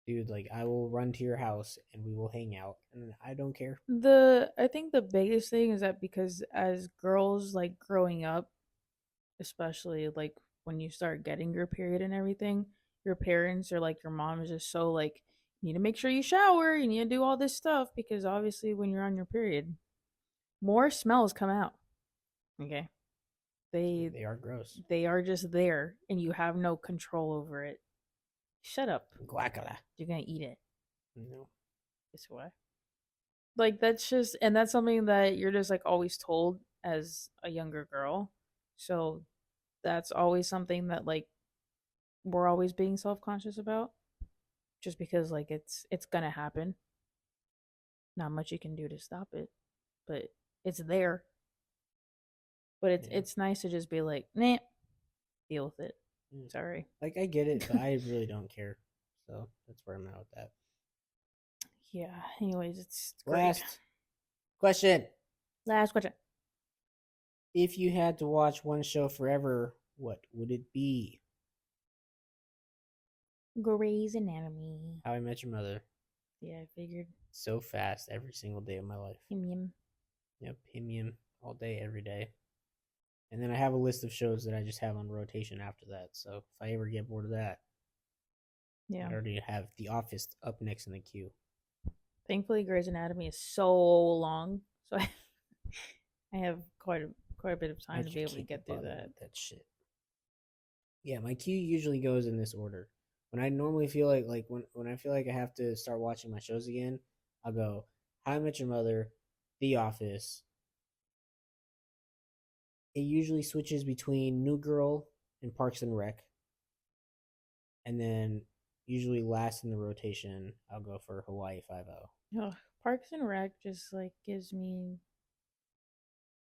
Dude, like I will run to your house and we will hang out, and I don't care. The I think the biggest thing is that because as girls like growing up, especially like when you start getting your period and everything, your parents or like your mom is just so like you need to make sure you shower, you need to do all this stuff because obviously when you're on your period, more smells come out. Okay. They They are gross. they are just there and you have no control over it. Shut up. Guacala. You're gonna eat it. No. Guess what? Like that's just and that's something that you're just like always told as a younger girl. So that's always something that like we're always being self-conscious about just because like it's gonna happen. Not much you can do to stop it, but it's there. But it's Yeah. it's nice to just be like, nah, deal with it. Yeah. Sorry. Like I get it, but I really don't care. So that's where I'm at with that. Yeah. Anyways, it's great. Last question. Last question. If you had to watch one show forever, what would it be? Grey's Anatomy. How I Met Your Mother. Yeah, I figured. So fast every single day of my life. Yum yum. Yep, him all day, every day. And then I have a list of shows that I just have on rotation after that. So if I ever get bored of that, Yeah. I already have The Office up next in the queue. Thankfully, Grey's Anatomy is so long, so I have quite a bit of I time to be could able to keep get up through on that. that shit. Yeah, my queue usually goes in this order. When I normally feel like when I feel like I have to start watching my shows again, I'll go How I Met Your Mother, The Office. It usually switches between New Girl and Parks and Rec, and then usually last in the rotation, I'll go for Hawaii Five O. Ugh, Parks and Rec just like gives me.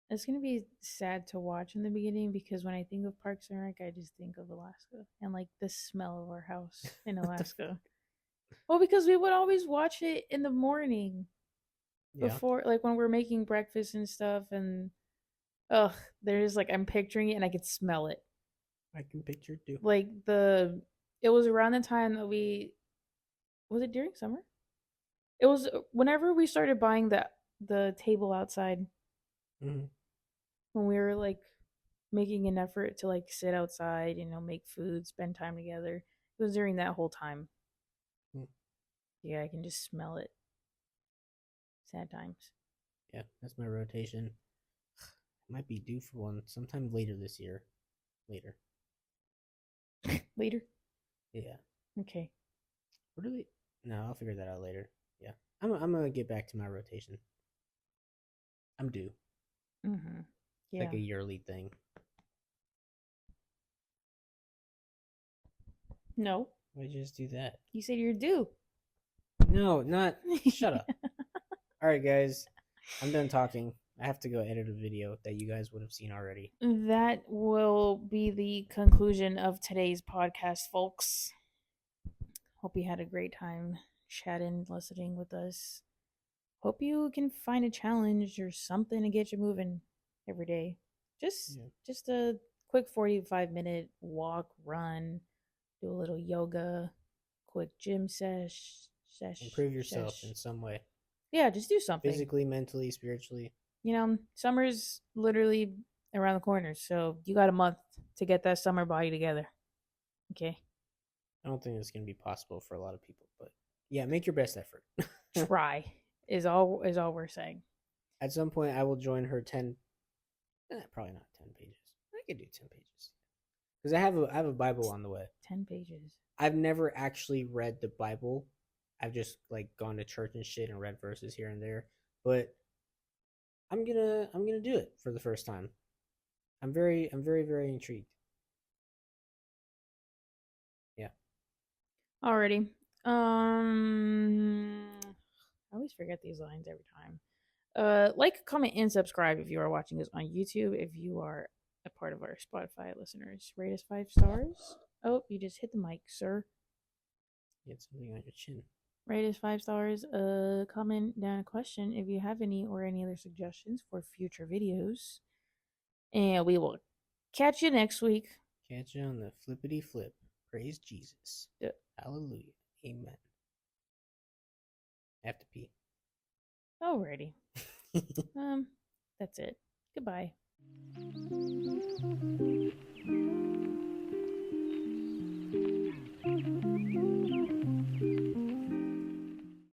It's gonna be sad to watch in the beginning because when I think of Parks and Rec, I just think of Alaska and like the smell of our house in What the? Alaska. Well, because we would always watch it in the morning Yeah, before, like when we're making breakfast and stuff, and ugh, there's like I'm picturing it and I could smell it. I can picture it too. Like it was around the time that we was it during summer? It was whenever we started buying the table outside Mm-hmm. when we were like making an effort to like sit outside, make food, spend time together. It was during that whole time. Yeah, I can just smell it. Sad times. Yeah, that's my rotation. Might be due for one sometime later this year. Later. Later. Yeah. Okay. What do we? No, I'll figure that out later. Yeah, I'm gonna get back to my rotation. I'm due. Mhm. It's Yeah. like a yearly thing. No. Why just do that? You said you're due. No, not. Shut up. All right, guys. I'm done talking. I have to go edit a video that you guys would have seen already. That will be the conclusion of today's podcast, folks. Hope you had a great time chatting, listening with us. Hope you can find a challenge or something to get you moving every day. Just Yeah. just a quick 45-minute walk, run, do a little yoga, quick gym Improve yourself sesh. in some way. Yeah, just do something. Physically, mentally, spiritually. Summer's literally around the corner, so you got a month to get that summer body together. Okay. I don't think it's gonna be possible for a lot of people, but yeah, make your best effort. Try is all we're saying. At some point, I will join her 10. Probably not 10 pages. I could do 10 pages because I have a Bible on the way. 10 pages. I've never actually read the Bible. I've just like gone to church and shit and read verses here and there. But I'm gonna do it for the first time. I'm very intrigued. Yeah. Alrighty. I always forget these lines every time. Like, comment, and subscribe if you are watching this on YouTube. If you are a part of our Spotify listeners, rate us 5 stars. Oh, you just hit the mic, sir. Get something on your chin. Rate us 5 stars. Comment down a question if you have any or any other suggestions for future videos. And we will catch you next week. Catch you on the flippity flip. Praise Jesus. Yeah. Hallelujah. Amen. I have to pee. Alrighty. That's it. Goodbye.